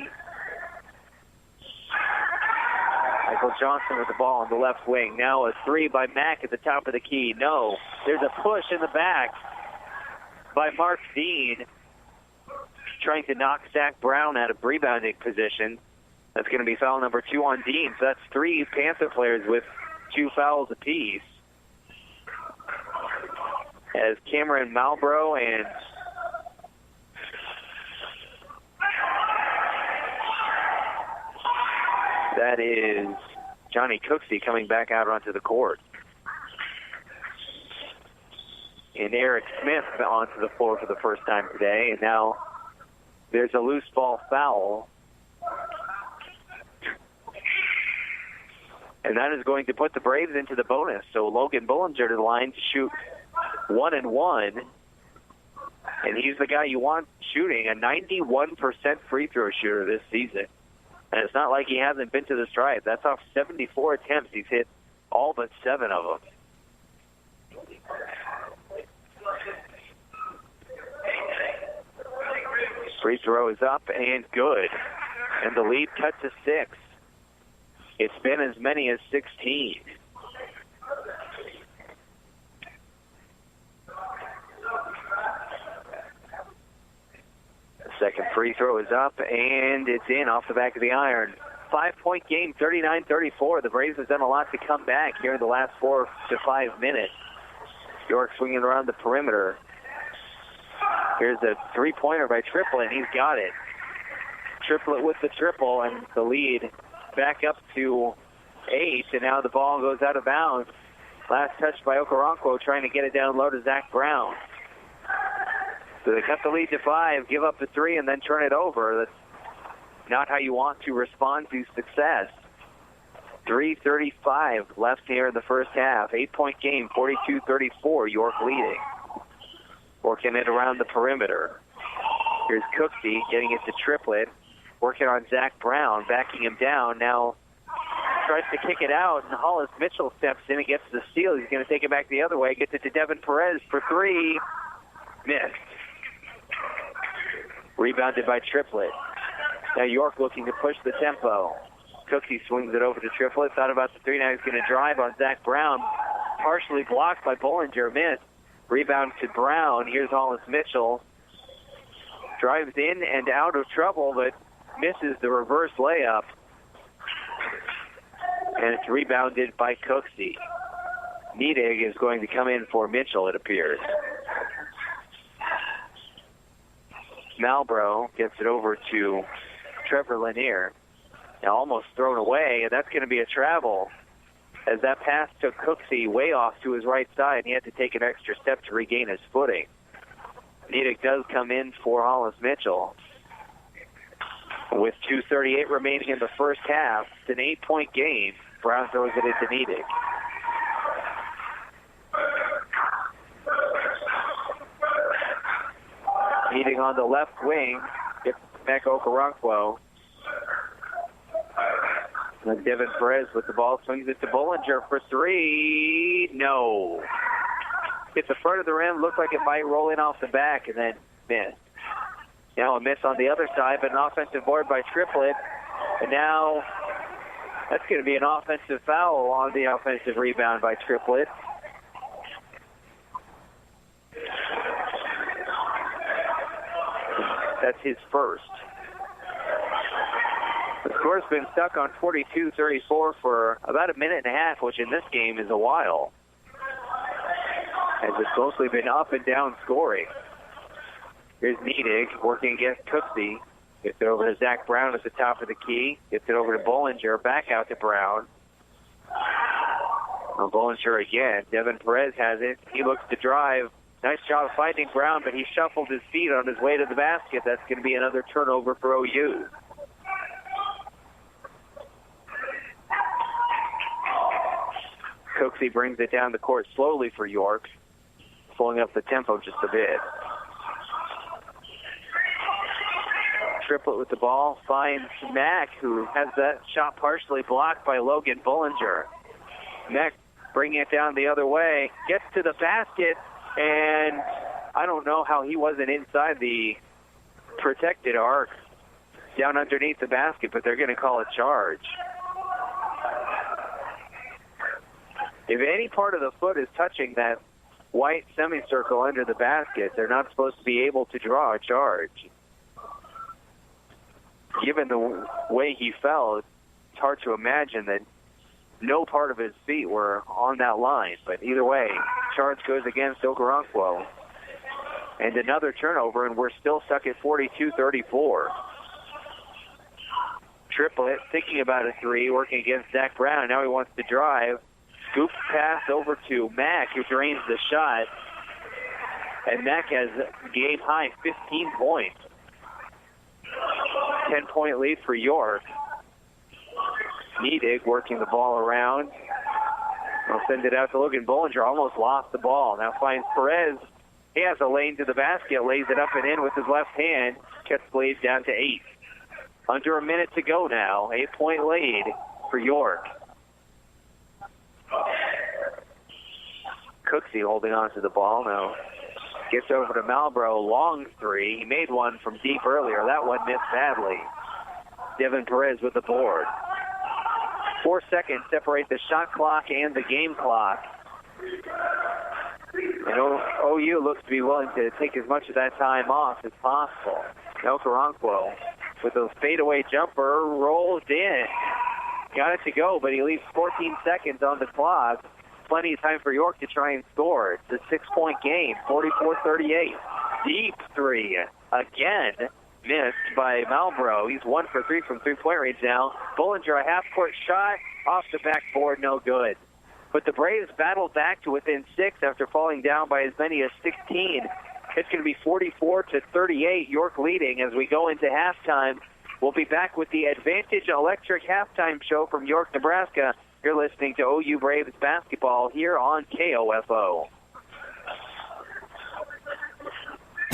Michael Johnson with the ball on the left wing. Now a three by Mack at the top of the key. No. There's a push in the back by Mark Dean, trying to knock Zach Brown out of rebounding position. That's going to be foul number 2 on Dean. So that's 3 Panther players with 2 fouls apiece. As Cameron Malbrough and that is Johnny Cooksey coming back out onto the court. And Eric Smith onto the floor for the first time today. And now there's a loose ball foul. And that is going to put the Braves into the bonus. So Logan Bollinger to the line to shoot 1 and 1. And he's the guy you want shooting, a 91% free throw shooter this season. And it's not like he hasn't been to the stripe. That's off 74 attempts. He's hit all but 7 of them. Free throw is up and good. And the lead cut to 6. It's been as many as 16. The second free throw is up, and it's in off the back of the iron. 5-point game, 39-34. The Braves have done a lot to come back here in the last 4 to 5 minutes. York swinging around the perimeter. Here's a three-pointer by Triplett, and he's got it. Triplett with the triple, and the lead back up to 8, and now the ball goes out of bounds. Last touch by Okoronkwo, trying to get it down low to Zach Brown. So they cut the lead to 5, give up the 3, and then turn it over. That's not how you want to respond to success. 3:35 left here in the first half. 8-point game, 42-34, York leading. Working it around the perimeter. Here's Cooksey getting it to Triplett. Working on Zach Brown, backing him down. Now tries to kick it out, and Hollis Mitchell steps in and gets the steal. He's going to take it back the other way. Gets it to Devin Perez for 3. Missed. Rebounded by Triplett. Now York looking to push the tempo. Cooksey swings it over to Triplett. Thought about the 3. Now he's going to drive on Zach Brown. Partially blocked by Bollinger. Missed. Rebound to Brown. Here's Hollis Mitchell. Drives in and out of trouble, but misses the reverse layup. And it's rebounded by Cooksey. Niedig is going to come in for Mitchell, it appears. Malbrough gets it over to Trevor Lanier. Now almost thrown away, and that's going to be a travel. As that pass took Cooksey way off to his right side, and he had to take an extra step to regain his footing. Niedig does come in for Hollis Mitchell. With 2:38 remaining in the first half, it's an 8-point game. Brown throws it into Niedig. Niedig on the left wing, gets back Okoronkwo. And Devin Perez with the ball, swings it to Bollinger for 3. No. Hit the front of the rim, looked like it might roll in off the back, and then missed. Now a miss on the other side, but an offensive board by Triplett. And now that's going to be an offensive foul on the offensive rebound by Triplett. That's his first. The score's been stuck on 42-34 for about a minute and a half, which in this game is a while. As it's mostly been up and down scoring. Here's Niedig working against Cooksey. Gets it over to Zach Brown at the top of the key. Gets it over to Bollinger. Back out to Brown. Well, Bollinger again. Devin Perez has it. He looks to drive. Nice job finding Brown, but he shuffled his feet on his way to the basket. That's going to be another turnover for OU. Cooksey brings it down the court slowly for York, pulling up the tempo just a bit. Triplett with the ball finds Mack, who has that shot partially blocked by Logan Bollinger. Mack bringing it down the other way, gets to the basket, and I don't know how he wasn't inside the protected arc down underneath the basket, but they're going to call a charge. If any part of the foot is touching that white semicircle under the basket, they're not supposed to be able to draw a charge. Given the way he fell, it's hard to imagine that no part of his feet were on that line. But either way, charge goes against Okoronkwo. And another turnover, and we're still stuck at 42-34. Triplett thinking about a 3, working against Zach Brown. Now he wants to drive. Scoop pass over to Mack, who drains the shot. And Mack has game-high 15 points. 10-point lead for York. Niedig working the ball around. I'll send it out to Logan Bollinger. Almost lost the ball. Now finds Perez. He has a lane to the basket. Lays it up and in with his left hand. Cuts the lead down to 8. Under a minute to go now. 8-point lead for York. Cooksey holding on to the ball now. Gets over to Malbrough. Long 3. He made one from deep earlier. That one missed badly. Devin Perez with the board. 4 seconds separate the shot clock and the game clock. And OU looks to be willing to take as much of that time off as possible. Okoronkwo with a fadeaway jumper rolls in. Got it to go, but he leaves 14 seconds on the clock. Plenty of time for York to try and score. It's a 6-point game, 44-38. Deep 3 again. missed by Malbrough. He's 1 for 3 from three-point range now. Bollinger, a half-court shot, off the backboard, no good. But the Braves battled back to within 6 after falling down by as many as 16. It's going to be 44-38, York leading as we go into halftime. We'll be back with the Advantage Electric halftime show from York, Nebraska. You're listening to OU Braves basketball here on KOFO.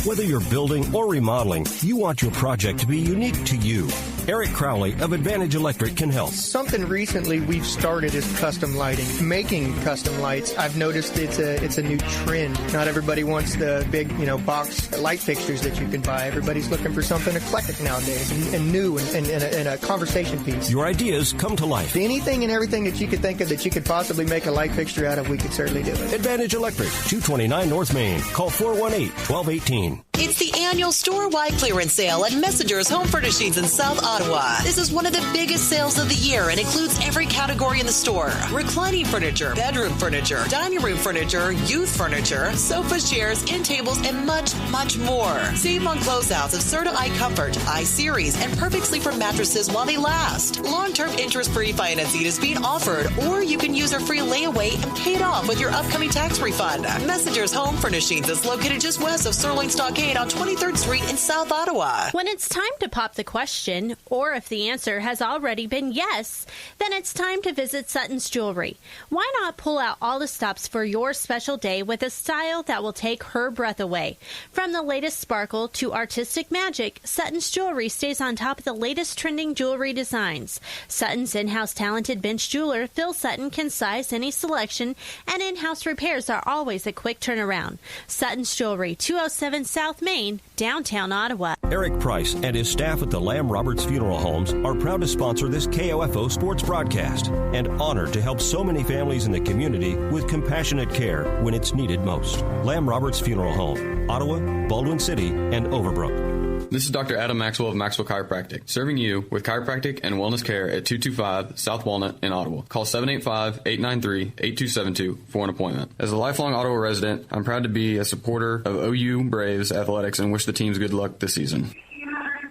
Whether you're building or remodeling, you want your project to be unique to you. Eric Crowley of Advantage Electric can help. Something recently we've started is custom lighting. Making custom lights, I've noticed it's a new trend. Not everybody wants the big, box light fixtures that you can buy. Everybody's looking for something eclectic nowadays and new and a conversation piece. Your ideas come to life. Anything and everything that you could think of that you could possibly make a light fixture out of, we could certainly do it. Advantage Electric, 229 North Main. Call 418-1218. It's the annual store-wide clearance sale at Messenger's Home Furnishings in South Ottawa. This is one of the biggest sales of the year and includes every category in the store. Reclining furniture, bedroom furniture, dining room furniture, youth furniture, sofas, chairs, end tables, and much, much more. Save on closeouts of Serta iComfort, iSeries, and Perfect Sleeper mattresses while they last. Long-term interest-free financing is being offered, or you can use our free layaway and pay it off with your upcoming tax refund. Messenger's Home Furnishings is located just west of Sirloin Stockade on 23rd Street in South Ottawa. When it's time to pop the question, or if the answer has already been yes, then it's time to visit Sutton's Jewelry. Why not pull out all the stops for your special day with a style that will take her breath away? From the latest sparkle to artistic magic, Sutton's Jewelry stays on top of the latest trending jewelry designs. Sutton's in-house talented bench jeweler, Phil Sutton, can size any selection, and in-house repairs are always a quick turnaround. Sutton's Jewelry, 207 South Main, downtown Ottawa. Eric Price and his staff at the Lamb Roberts Funeral Homes are proud to sponsor this KOFO sports broadcast and honored to help so many families in the community with compassionate care when it's needed most. Lamb Roberts Funeral Home, Ottawa, Baldwin City, and Overbrook. This is Dr. Adam Maxwell of Maxwell Chiropractic, serving you with chiropractic and wellness care at 225 South Walnut in Ottawa. Call 785-893-8272 for an appointment. As a lifelong Ottawa resident, I'm proud to be a supporter of OU Braves athletics and wish the teams good luck this season.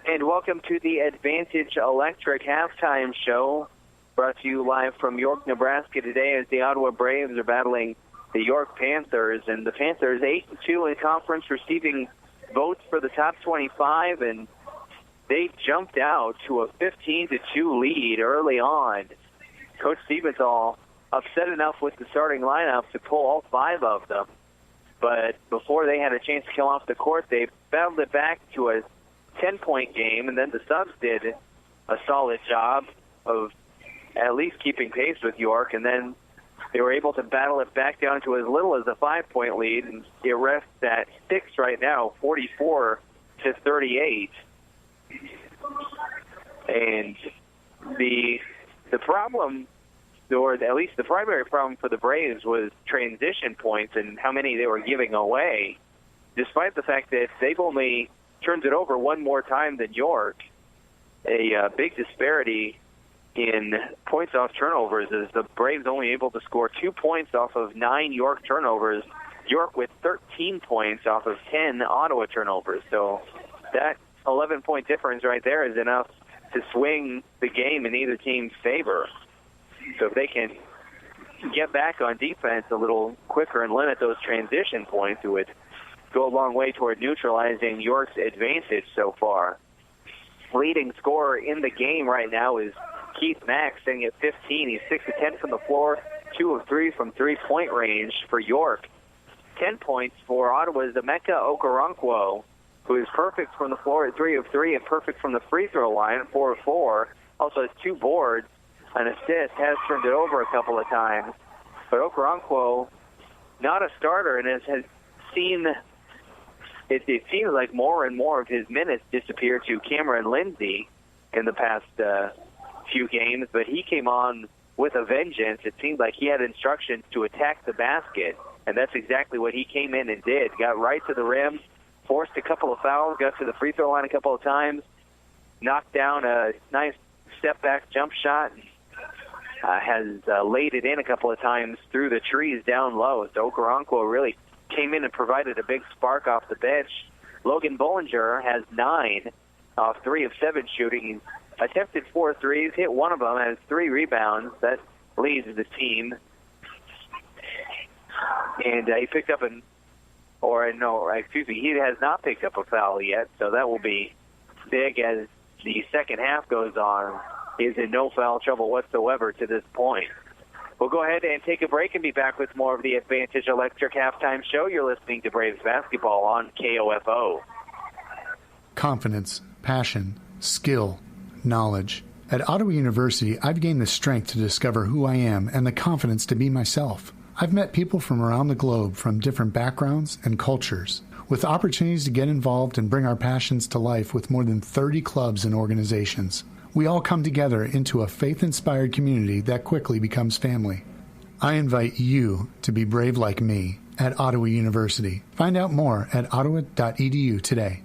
And welcome to the Advantage Electric halftime show, brought to you live from York, Nebraska today as the Ottawa Braves are battling the York Panthers. And the Panthers 8-2 in conference, receiving votes for the top 25, and they jumped out to a 15-2 lead early on. Coach Stevensall upset enough with the starting lineup to pull all 5 of them, but before they had a chance to come off the court, they battled it back to a 10-point game, and then the subs did a solid job of at least keeping pace with York, and then they were able to battle it back down to as little as a 5-point lead, and it rests at 6 right now, 44-38. And the problem, or at least the primary problem for the Braves, was transition points and how many they were giving away, despite the fact that they've only turned it over one more time than York. A big disparity in points off turnovers is the Braves only able to score 2 points off of 9 York turnovers. York with 13 points off of 10 Ottawa turnovers. So that 11-point difference right there is enough to swing the game in either team's favor. So if they can get back on defense a little quicker and limit those transition points, it would go a long way toward neutralizing York's advantage so far. Leading scorer in the game right now is Keith Mack, sitting at 15. He's 6 of 10 from the floor, 2 of 3 from three-point range for York. 10 points for Ottawa's Emeka Okoronkwo, who is perfect from the floor at 3 of 3 and perfect from the free throw line at 4 of 4. Also has 2 boards, an assist, has turned it over a couple of times. But Okoronkwo, not a starter, and has seen, it seems like more and more of his minutes disappear to Cameron Lindsay in the past few games, but he came on with a vengeance. It seemed like he had instructions to attack the basket, and that's exactly what he came in and did. Got right to the rim, forced a couple of fouls, got to the free throw line a couple of times, knocked down a nice step-back jump shot, has laid it in a couple of times through the trees down low. So Okoronkwo really came in and provided a big spark off the bench. Logan Bollinger has 9 off 3 of 7 shooting. He attempted 4 threes, hit one of them, has 3 rebounds. That leads the team. And he picked up he has not picked up a foul yet, so that will be big as the second half goes on. He is in no foul trouble whatsoever to this point. We'll go ahead and take a break and be back with more of the Advantage Electric Halftime Show. You're listening to Braves Basketball on KOFO. Confidence, passion, skill, knowledge. At Ottawa University, I've gained the strength to discover who I am and the confidence to be myself. I've met people from around the globe from different backgrounds and cultures, with opportunities to get involved and bring our passions to life with more than 30 clubs and organizations. We all come together into a faith-inspired community that quickly becomes family. I invite you to be brave like me at Ottawa University. Find out more at ottawa.edu today.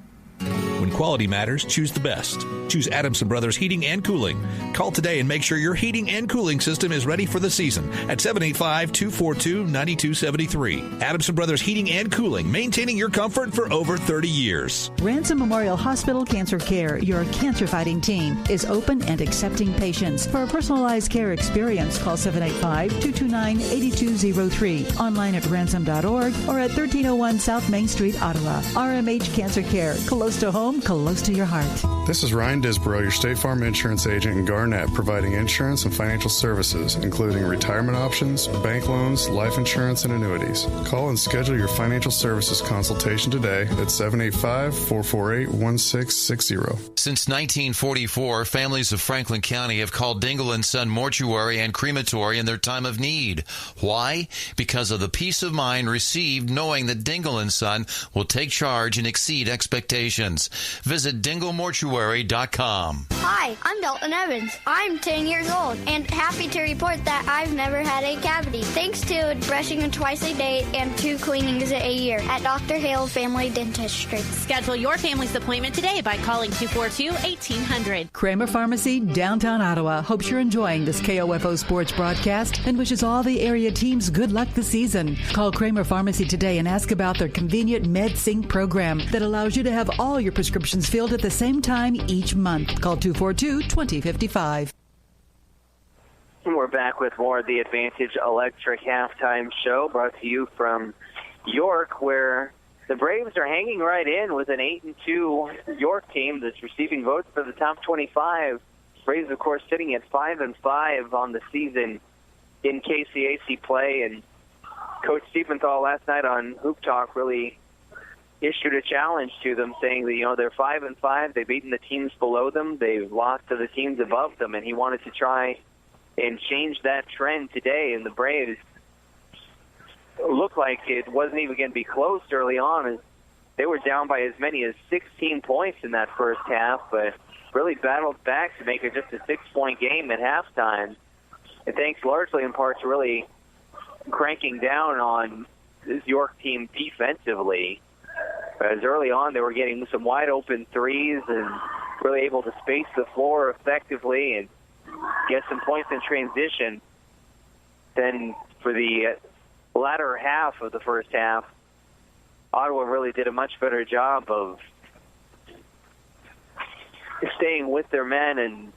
When quality matters, choose the best. Choose Adamson Brothers Heating and Cooling. Call today and make sure your heating and cooling system is ready for the season at 785-242-9273. Adamson Brothers Heating and Cooling, maintaining your comfort for over 30 years. Ransom Memorial Hospital Cancer Care, your cancer-fighting team, is open and accepting patients. For a personalized care experience, call 785-229-8203. Online at ransom.org or at 1301 South Main Street, Ottawa. RMH Cancer Care, close to home, close to your heart. This is Ryan Disborough, your State Farm insurance agent in Garnett, providing insurance and financial services, including retirement options, bank loans, life insurance, and annuities. Call and schedule your financial services consultation today at 785-448-1660. Since 1944, families of Franklin County have called Dingle & Son Mortuary and Crematory in their time of need. Why? Because of the peace of mind received knowing that Dingle & Son will take charge and exceed expectations. Visit dinglemortuary.com. Hi, I'm Dalton Evans. I'm 10 years old and happy to report that I've never had a cavity, thanks to brushing twice a day and 2 cleanings a year at Dr. Hale Family Dentistry. Schedule your family's appointment today by calling 242-1800. Kramer Pharmacy, downtown Ottawa, hopes you're enjoying this KOFO sports broadcast and wishes all the area teams good luck this season. Call Kramer Pharmacy today and ask about their convenient MedSync program that allows you to have all your prescriptions filled at the same time each month. Call 242-2055. We're back with more of the Advantage Electric Halftime Show, brought to you from York, where the Braves are hanging right in with an 8-2 York team that's receiving votes for the top 25. Braves, of course, sitting at 5-5 on the season in KCAC play, and Coach Stephenthal last night on Hoop Talk really issued a challenge to them, saying that they're 5-5. They've beaten the teams below them. They've lost to the teams above them, and he wanted to try and change that trend today. And the Braves looked like it wasn't even going to be close early on, as they were down by as many as 16 points in that first half, but really battled back to make it just a 6-point game at halftime. And thanks largely in part to really cranking down on this York team defensively. As early on, they were getting some wide-open threes and really able to space the floor effectively and get some points in transition. Then for the latter half of the first half, Ottawa really did a much better job of staying with their men and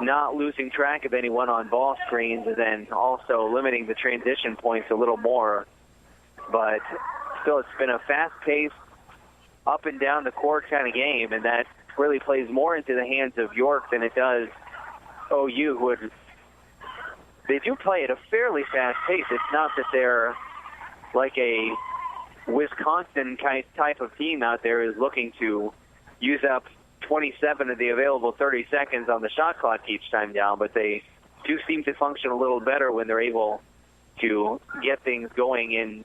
not losing track of anyone on ball screens, and then also limiting the transition points a little more. But still, it's been a fast-paced, up-and-down-the-court kind of game, and that really plays more into the hands of York than it does OU, they do play at a fairly fast pace. It's not that they're like a Wisconsin type of team out there is looking to use up 27 of the available 30 seconds on the shot clock each time down, but they do seem to function a little better when they're able to get things going in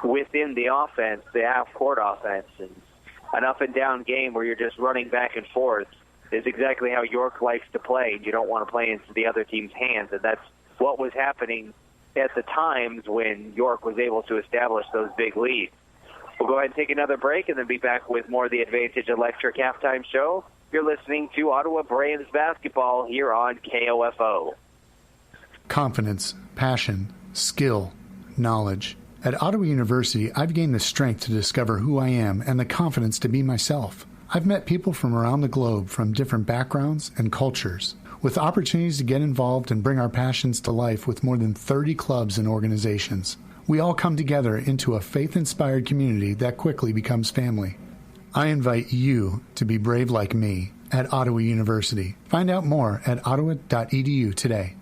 within the offense, the half-court offense. And an up-and-down game where you're just running back and forth is exactly how York likes to play. You don't want to play into the other team's hands, and that's what was happening at the times when York was able to establish those big leads. We'll go ahead and take another break and then be back with more of the Advantage Electric Halftime Show. You're listening to Ottawa Braves basketball here on KOFO. Confidence, passion, skill, knowledge. At Ottawa University, I've gained the strength to discover who I am and the confidence to be myself. I've met people from around the globe from different backgrounds and cultures, with opportunities to get involved and bring our passions to life with more than 30 clubs and organizations. We all come together into a faith-inspired community that quickly becomes family. I invite you to be brave like me at Ottawa University. Find out more at ottawa.edu today.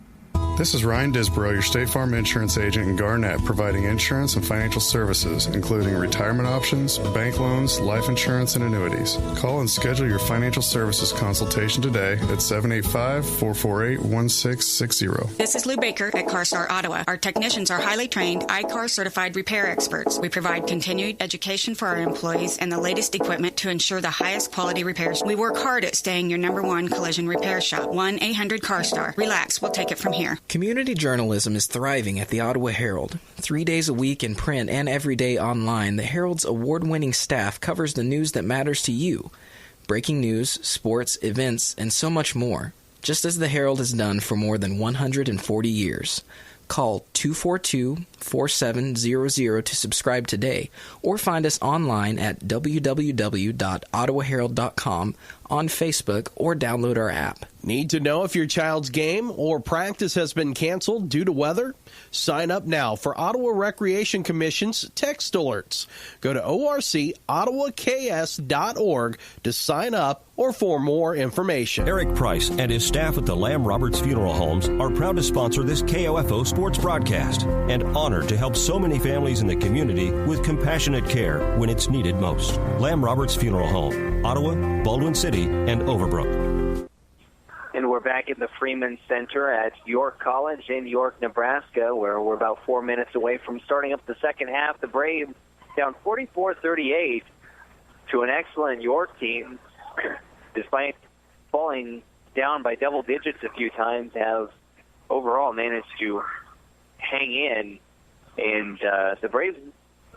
This is Ryan Disborough, your State Farm insurance agent in Garnett, providing insurance and financial services, including retirement options, bank loans, life insurance, and annuities. Call and schedule your financial services consultation today at 785-448-1660. This is Lou Baker at CarStar Ottawa. Our technicians are highly trained, ICAR certified repair experts. We provide continued education for our employees and the latest equipment to ensure the highest quality repairs. We work hard at staying your number one collision repair shop. 1-800-CARSTAR. Relax, we'll take it from here. Community journalism is thriving at the Ottawa Herald. 3 days a week in print and every day online, the Herald's award-winning staff covers the news that matters to you. Breaking news, sports, events, and so much more. Just as the Herald has done for more than 140 years. Call 242-4700 to subscribe today, or find us online at www.ottawaherald.com, on Facebook, or download our app. Need to know if your child's game or practice has been canceled due to weather? Sign up now for Ottawa Recreation Commission's text alerts. Go to orcottawaks.org to sign up or for more information. Eric Price and his staff at the Lamb Roberts Funeral Homes are proud to sponsor this KOFO sports broadcast and honored to help so many families in the community with compassionate care when it's needed most. Lamb Roberts Funeral Home, Ottawa, Baldwin City, and Overbrook. And we're back in the Freeman Center at York College in York, Nebraska, where we're about 4 minutes away from starting up the second half. The Braves down 44-38 to an excellent York team, despite falling down by double digits a few times, have overall managed to hang in. And the Braves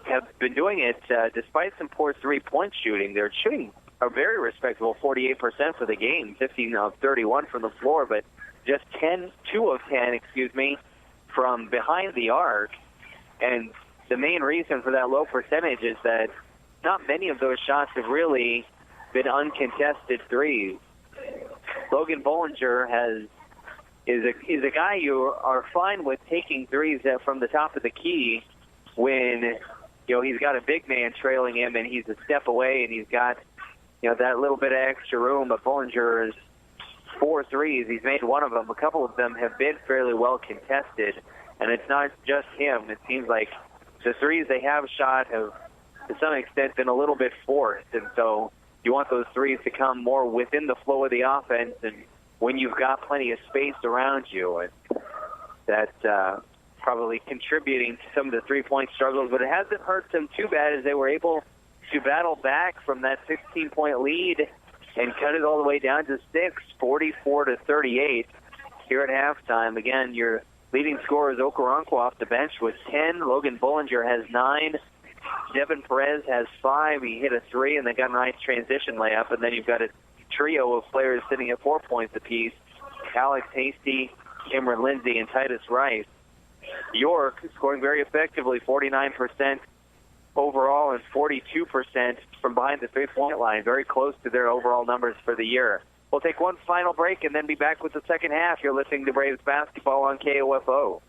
have been doing it despite some poor three-point shooting. They're shooting a very respectable 48% for the game, 15 of 31 from the floor, but just 2 of 10 from behind the arc. And the main reason for that low percentage is that not many of those shots have really been uncontested threes. Logan Bollinger is a guy you are fine with taking threes from the top of the key when he's got a big man trailing him and he's a step away and he's got that little bit of extra room. But Bollinger's 4 threes, he's made one of them. A couple of them have been fairly well contested, and it's not just him. It seems like the threes they have shot have, to some extent, been a little bit forced, and so you want those threes to come more within the flow of the offense and when you've got plenty of space around you. And that's probably contributing to some of the three-point struggles, but it hasn't hurt them too bad as they were able to battle back from that 16-point lead and cut it all the way down to 6, 44-38 here at halftime. Again, your leading scorer is Okoronkwo off the bench with 10. Logan Bollinger has 9. Devin Perez has 5. He hit a 3, and they got a nice transition layup. And then you've got a trio of players sitting at 4 points apiece. Alex Hasty, Cameron Lindsay, and Titus Rice. York scoring very effectively, 49% overall and 42% from behind the three-point line, very close to their overall numbers for the year. We'll take one final break and then be back with the second half. You're listening to Braves Basketball on KOFO.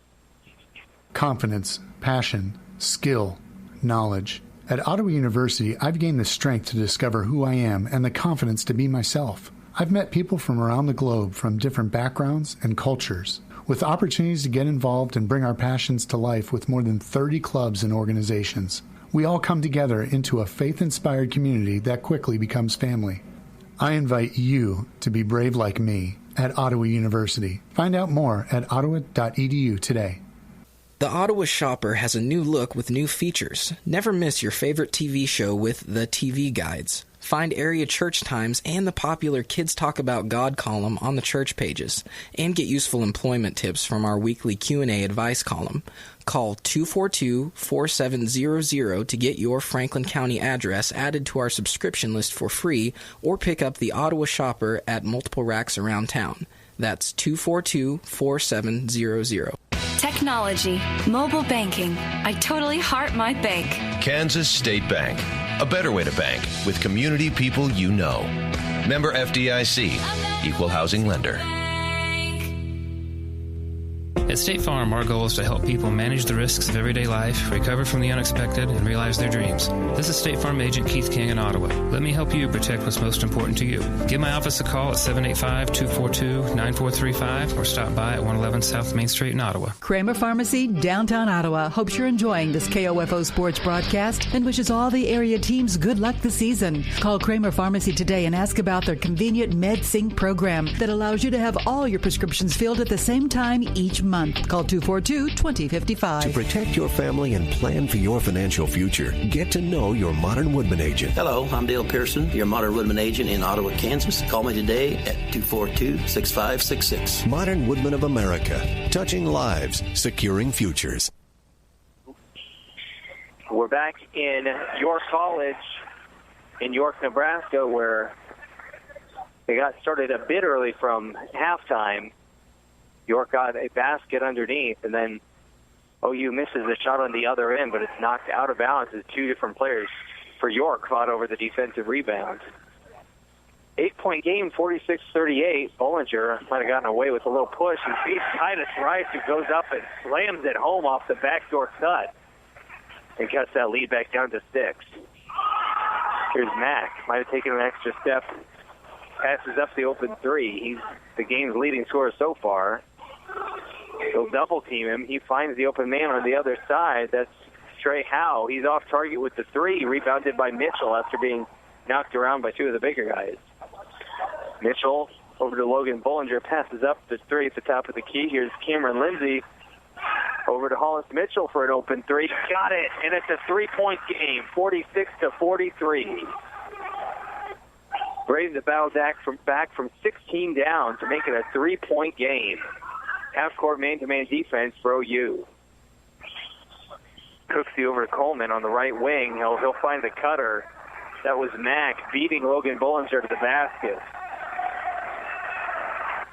Confidence, passion, skill, knowledge. At Ottawa University, I've gained the strength to discover who I am and the confidence to be myself. I've met people from around the globe from different backgrounds and cultures, with opportunities to get involved and bring our passions to life with more than 30 clubs and organizations. We all come together into a faith-inspired community that quickly becomes family. I invite you to be brave like me at Ottawa University. Find out more at ottawa.edu today. The Ottawa Shopper has a new look with new features. Never miss your favorite TV show with the TV guides. Find area church times and the popular Kids Talk About God column on the church pages, and get useful employment tips from our weekly Q&A advice column. Call 242-4700 to get your Franklin County address added to our subscription list for free, or pick up the Ottawa Shopper at multiple racks around town. That's 242-4700. technology, mobile banking. I totally heart my bank. Kansas State Bank. A better way to bank with community people you know. Member FDIC. Equal housing lender. At State Farm, our goal is to help people manage the risks of everyday life, recover from the unexpected, and realize their dreams. This is State Farm Agent Keith King in Ottawa. Let me help you protect what's most important to you. Give my office a call at 785-242-9435 or stop by at 111 South Main Street in Ottawa. Kramer Pharmacy, downtown Ottawa, hopes you're enjoying this KOFO sports broadcast and wishes all the area teams good luck this season. Call Kramer Pharmacy today and ask about their convenient MedSync program that allows you to have all your prescriptions filled at the same time each month. Call 242-2055. To protect your family and plan for your financial future, get to know your Modern Woodman agent. Hello, I'm Dale Pearson, your Modern Woodman agent in Ottawa, Kansas. Call me today at 242-6566. Modern Woodman of America. Touching lives, securing futures. We're back in York College in York, Nebraska, where they got started a bit early from halftime. York got a basket underneath, and then OU misses the shot on the other end, but it's knocked out of bounds as two different players for York fought over the defensive rebound. 8-point game, 46-38. Bollinger might have gotten away with a little push, and sees Titus Rice, who goes up and slams it home off the backdoor cut and cuts that lead back down to 6. Here's Mack. Might have taken an extra step. Passes up the open three. He's the game's leading scorer so far. They'll double team him. He finds the open man on the other side. That's Trey Howe. He's off target with the three, rebounded by Mitchell after being knocked around by two of the bigger guys. Mitchell over to Logan Bollinger, passes up the three at the top of the key. Here's Cameron Lindsay over to Hollis Mitchell for an open three. Got it, and it's a three-point game, 46-43. Braves have battled back from 16 down to make it a three-point game. Half-court man-to-man defense for OU. Cooksey over to Coleman on the right wing. He'll find the cutter. That was Mack beating Logan Bollinger to the basket.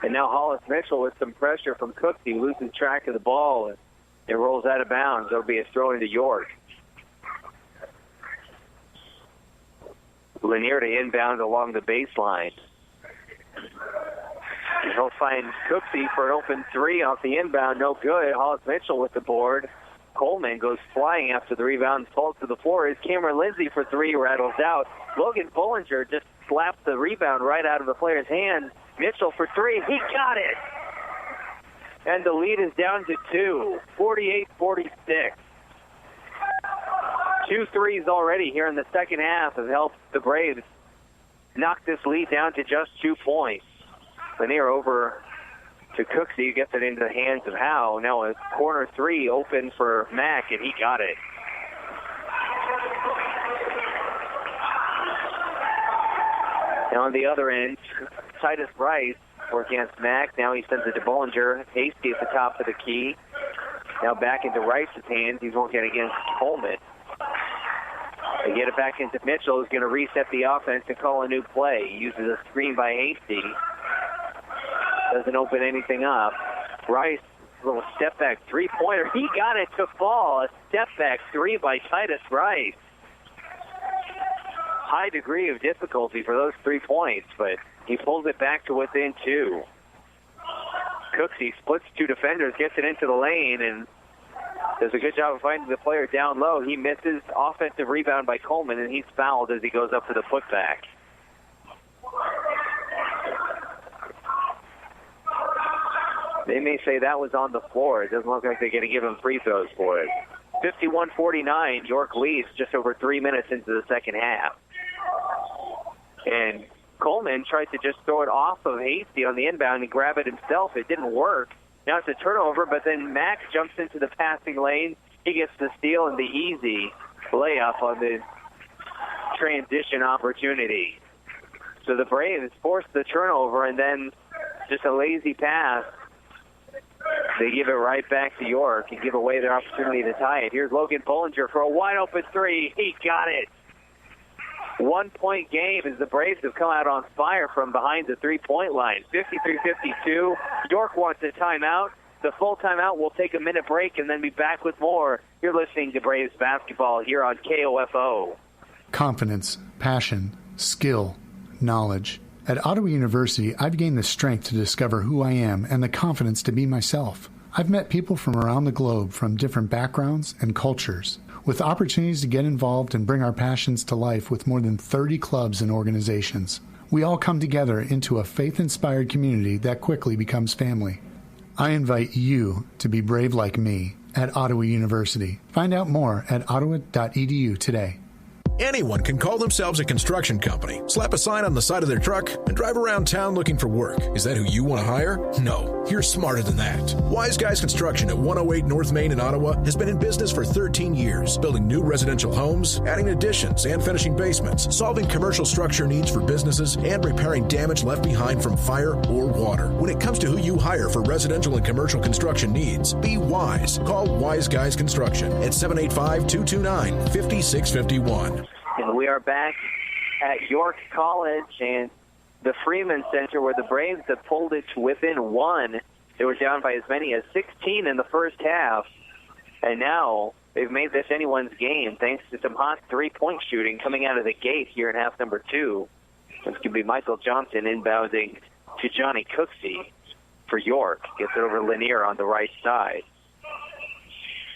And now Hollis Mitchell with some pressure from Cooksey loses track of the ball, and it rolls out of bounds. It'll be a throw into York. Lanier to inbound along the baseline. He'll find Cooksey for an open three off the inbound. No good. Hollis Mitchell with the board. Coleman goes flying after the rebound, falls to the floor. Is Cameron Lindsay for three, rattles out. Logan Bollinger just slapped the rebound right out of the player's hand. Mitchell for three. He got it. And the lead is down to 2, 48-46. 2 threes already here in the second half have helped the Braves knock this lead down to just 2 points. Lanier over to Cooksey, gets it into the hands of Howe. Now a corner three open for Mack, and he got it. Now on the other end, Titus Rice working against Mack. Now he sends it to Bollinger. Hasty at the top of the key. Now back into Rice's hands. He's working against Coleman. They get it back into Mitchell, who's going to reset the offense and call a new play. He uses a screen by Hasty. Doesn't open anything up. Rice, little step back three-pointer. He got it to fall. A step back three by Titus Rice. High degree of difficulty for those 3 points, but he pulls it back to within 2. Cooksey splits two defenders, gets it into the lane, and does a good job of finding the player down low. He misses. Offensive rebound by Coleman, and he's fouled as he goes up for the putback. They may say that was on the floor. It doesn't look like they're going to give him free throws for it. 51-49, York leads just over 3 minutes into the second half. And Coleman tried to just throw it off of Hasty on the inbound and grab it himself. It didn't work. Now it's a turnover, but then Max jumps into the passing lane. He gets the steal and the easy layup on the transition opportunity. So the Braves force the turnover, and then just a lazy pass. They give it right back to York and give away their opportunity to tie it. Here's Logan Bollinger for a wide-open three. He got it. 1 point game as the Braves have come out on fire from behind the three-point line. 53-52. York wants a timeout. the full timeout. We'll take a minute break and then be back with more. You're listening to Braves basketball here on KOFO. Confidence, passion, skill, knowledge. At Ottawa University, I've gained the strength to discover who I am and the confidence to be myself. I've met people from around the globe from different backgrounds and cultures, with opportunities to get involved and bring our passions to life with more than 30 clubs and organizations. We all come together into a faith-inspired community that quickly becomes family. I invite you to be brave like me at Ottawa University. Find out more at ottawa.edu today. Anyone can call themselves a construction company, slap a sign on the side of their truck, and drive around town looking for work. Is that who you want to hire? No, you're smarter than that. Wise Guys Construction at 108 North Main in Ottawa has been in business for 13 years, building new residential homes, adding additions, and finishing basements, solving commercial structure needs for businesses, and repairing damage left behind from fire or water. When it comes to who you hire for residential and commercial construction needs, be wise. Call Wise Guys Construction at 785-229-5651. And we are back at York College and the Freeman Center, where the Braves have pulled it to within one. They were down by as many as 16 in the first half, and now they've made this anyone's game thanks to some hot three-point shooting coming out of the gate here in half number 2. It's going to be Michael Johnson inbounding to Johnny Cooksey for York. Gets it over Lanier on the right side.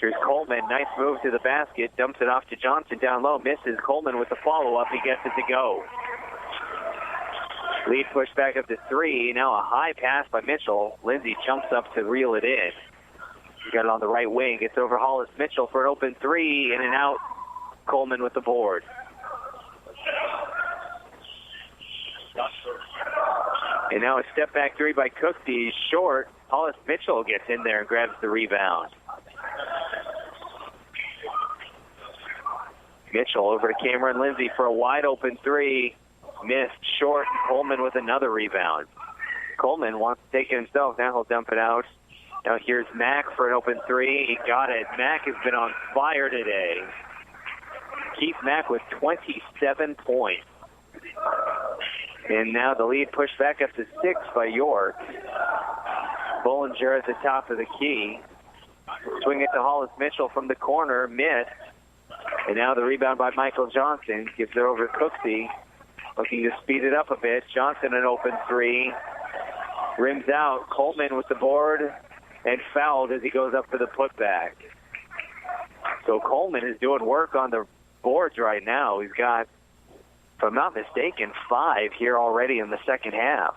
Here's Coleman. Nice move to the basket. Dumps it off to Johnson down low. Misses. Coleman with the follow-up. He gets it to go. Lead pushed back up to 3. Now a high pass by Mitchell. Lindsey jumps up to reel it in. He got it on the right wing. Gets over Hollis Mitchell for an open 3. In and out. Coleman with the board. And now a step-back 3 by Cooksey. He's short. Hollis Mitchell gets in there and grabs the rebound. Mitchell over to Cameron Lindsey for a wide-open 3. Missed short. Coleman with another rebound. Coleman wants to take it himself. Now he'll dump it out. Now here's Mack for an open 3. He got it. Mack has been on fire today. Keith Mack with 27 points. And now the lead pushed back up to 6 by York. Bollinger at the top of the key. Swing it to Hollis Mitchell from the corner. Missed. And now the rebound by Michael Johnson. Gives it over to Cooksey. Looking to speed it up a bit. Johnson an open 3. Rims out. Coleman with the board. And fouled as he goes up for the putback. So Coleman is doing work on the boards right now. He's got, if I'm not mistaken, 5 here already in the second half.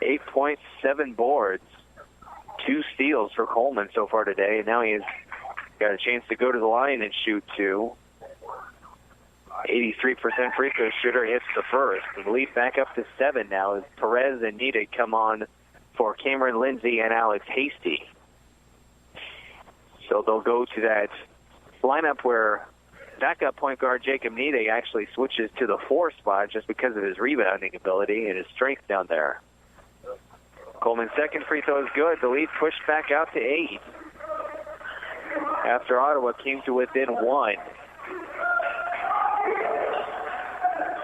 8 points, 7 boards. 2 steals for Coleman so far today, and now he's got a chance to go to the line and shoot 2. 83% free throw shooter hits the first. The lead back up to 7 now as Perez and Nita come on for Cameron Lindsey and Alex Hasty. So they'll go to that lineup where backup point guard Jacob Nita actually switches to the 4 spot just because of his rebounding ability and his strength down there. Coleman's second free throw is good. The lead pushed back out to 8 after Ottawa came to within 1.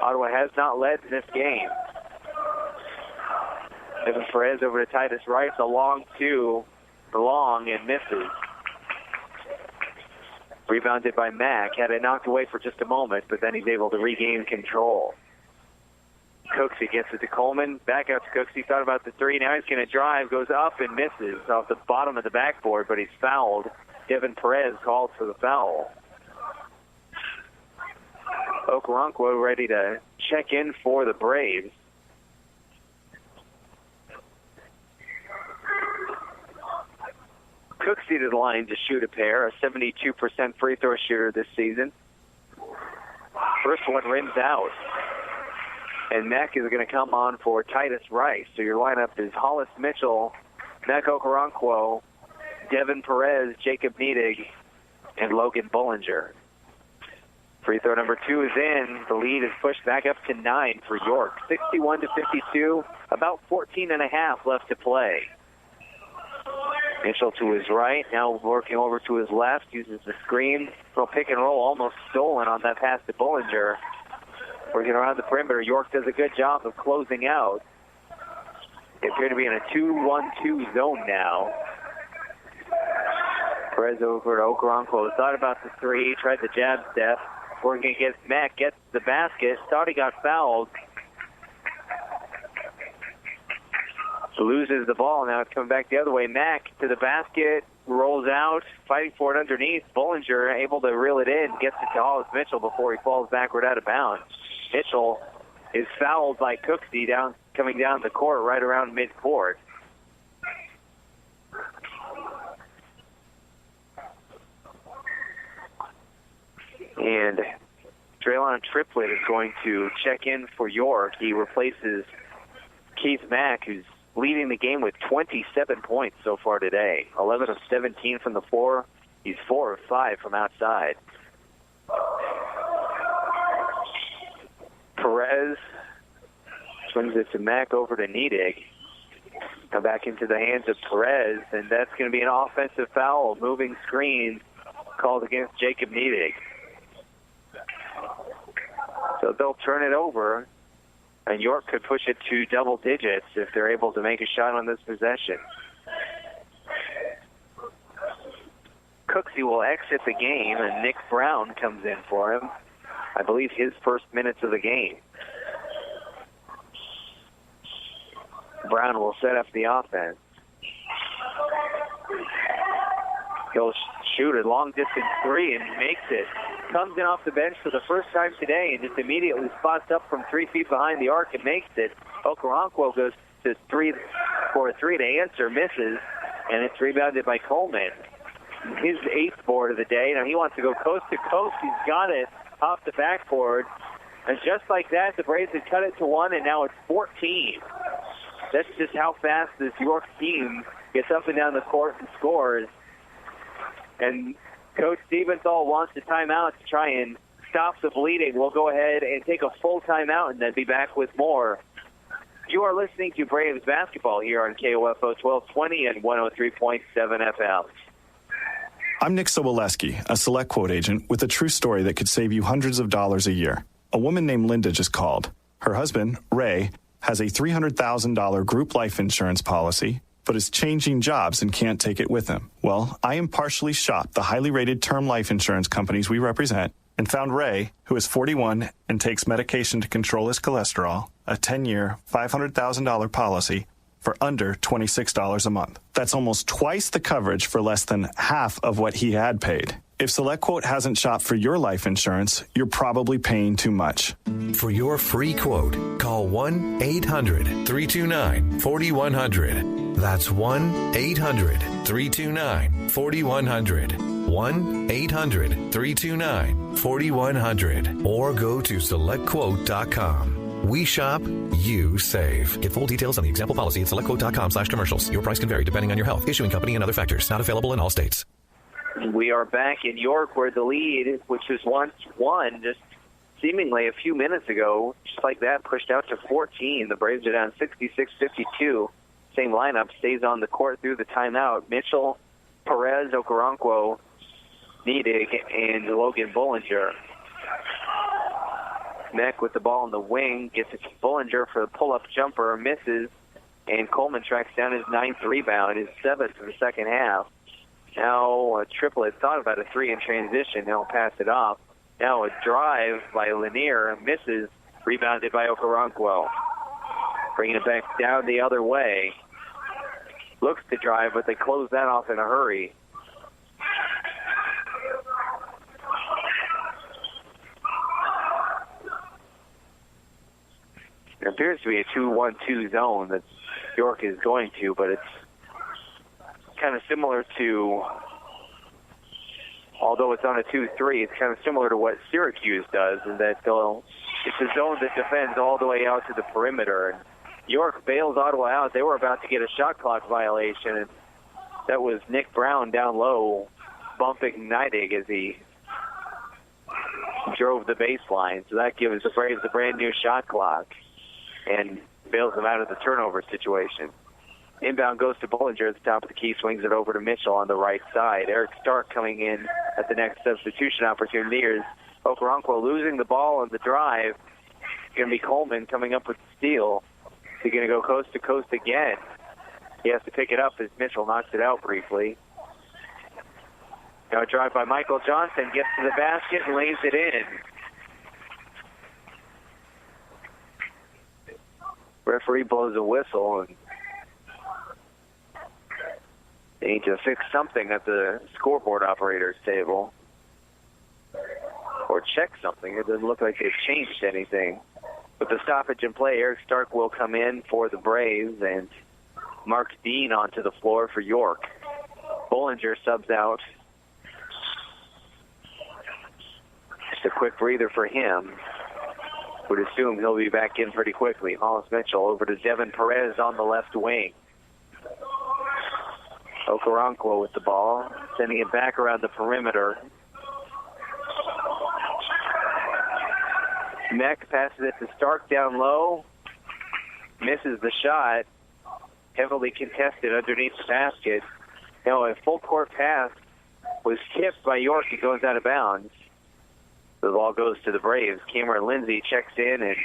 Ottawa has not led this game. Evan Perez over to Titus Rice. A long 2. Long and misses. Rebounded by Mack. Had it knocked away for just a moment, but then he's able to regain control. Cooksey gets it to Coleman. Back out to Cooksey. Thought about the 3. Now he's going to drive. Goes up and misses off the bottom of the backboard, but he's fouled. Devin Perez called for the foul. Okoronkwo ready to check in for the Braves. Cooksey to the line to shoot a pair. A 72% free throw shooter this season. First one rims out. And Mack is going to come on for Titus Rice. So your lineup is Hollis Mitchell, Mack Okoronkwo, Devin Perez, Jacob Nedig, and Logan Bollinger. Free throw number 2 is in. The lead is pushed back up to 9 for York. 61-52, about 14 and a half left to play. Mitchell to his right, now working over to his left, uses the screen. Little pick and roll, almost stolen on that pass to Bollinger. Working around the perimeter, York does a good job of closing out. They appear to be in a 2-1-2 zone now. Perez over to Okoronkwo. Thought about the three, tried the jab step. Working against Mack, gets the basket. Thought he got fouled. Loses the ball. Now it's coming back the other way. Mack to the basket, rolls out, fighting for it underneath. Bollinger able to reel it in, gets it to Hollis Mitchell before he falls backward out of bounds. Mitchell is fouled by Cooksey coming down the court right around midcourt. And Traylon Triplett is going to check in for York. He replaces Keith Mack, who's leading the game with 27 points so far today. 11 of 17 from the floor. He's 4 of 5 from outside. Perez swings it to Mack over to Niedig. Now back into the hands of Perez, and that's going to be an offensive foul. Moving screen called against Jacob Niedig. So they'll turn it over, and York could push it to double digits if they're able to make a shot on this possession. Cooksey will exit the game, and Nick Brown comes in for him. I believe his first minutes of the game. Brown will set up the offense. He'll shoot a long-distance three and makes it. Comes in off the bench for the first time today and just immediately spots up from 3 feet behind the arc and makes it. Okoronkwo goes to three for a three to answer, misses, and it's rebounded by Coleman. His 8th board of the day. Now he wants to go coast to coast. He's got it off the backboard. And just like that, the Braves had cut it to 1, and now it's 14. That's just how fast this York team gets up and down the court and scores. And Coach Stevensall wants a timeout to try and stop the bleeding. We'll go ahead and take a full timeout and then be back with more. You are listening to Braves basketball here on KOFO 1220 and 103.7 FM. I'm Nick Soboleski, a Select Quote agent with a true story that could save you hundreds of dollars a year. A woman named Linda just called. Her husband, Ray, has a $300,000 group life insurance policy, but is changing jobs and can't take it with him. Well, I impartially shopped the highly rated term life insurance companies we represent and found Ray, who is 41 and takes medication to control his cholesterol, a 10-year, $500,000 policy for under $26 a month. That's almost twice the coverage for less than half of what he had paid. If SelectQuote hasn't shopped for your life insurance, you're probably paying too much. For your free quote, call 1-800-329-4100. That's 1-800-329-4100. 1-800-329-4100. Or go to SelectQuote.com. We shop, you save. Get full details on the example policy at SelectQuote.com/commercials. Your price can vary depending on your health, issuing company, and other factors. Not available in all states. We are back in York where the lead, which was once won just seemingly a few minutes ago, just like that, pushed out to 14. The Braves are down 66-52. Same lineup stays on the court through the timeout. Mitchell, Perez, Okoronkwo, Niedig, and Logan Bollinger. Mack with the ball in the wing, gets it to Bollinger for the pull-up jumper, misses, and Coleman tracks down his 9th rebound, his 7th in the second half. Now Triplett thought about a three in transition. He'll pass it off. Now a drive by Lanier, misses, rebounded by Okoronkwo. Bringing it back down the other way. Looks to drive, but they close that off in a hurry. It appears to be a 2-1-2 zone that York is going to, but it's kind of similar to, although it's on a 2-3, it's kind of similar to what Syracuse does, in that it's a zone that defends all the way out to the perimeter. And York bails Ottawa out. They were about to get a shot clock violation, and that was Nick Brown down low bumping Niedig as he drove the baseline. So that gives the Braves a brand new shot clock and bails them out of the turnover situation. Inbound goes to Bollinger at the top of the key, swings it over to Mitchell on the right side. Eric Stark coming in at the next substitution opportunity. Here's Okoronkwo losing the ball on the drive. It's going to be Coleman coming up with the steal. he going to go coast to coast again? He has to pick it up as Mitchell knocks it out briefly. Now a drive by Michael Johnson, gets to the basket and lays it in. Referee blows a whistle, and they need to fix something at the scoreboard operator's table. Or check something. It doesn't look like they've changed anything. With the stoppage in play, Eric Stark will come in for the Braves, and Mark Dean onto the floor for York. Bollinger subs out. Just a quick breather for him. Would assume he'll be back in pretty quickly. Hollis Mitchell over to Devin Perez on the left wing. Okoronkwo with the ball, sending it back around the perimeter. Meck passes it to Stark down low. Misses the shot. Heavily contested underneath the basket. Now a full court pass was tipped by York. It goes out of bounds. The ball goes to the Braves. Cameron Lindsay checks in, and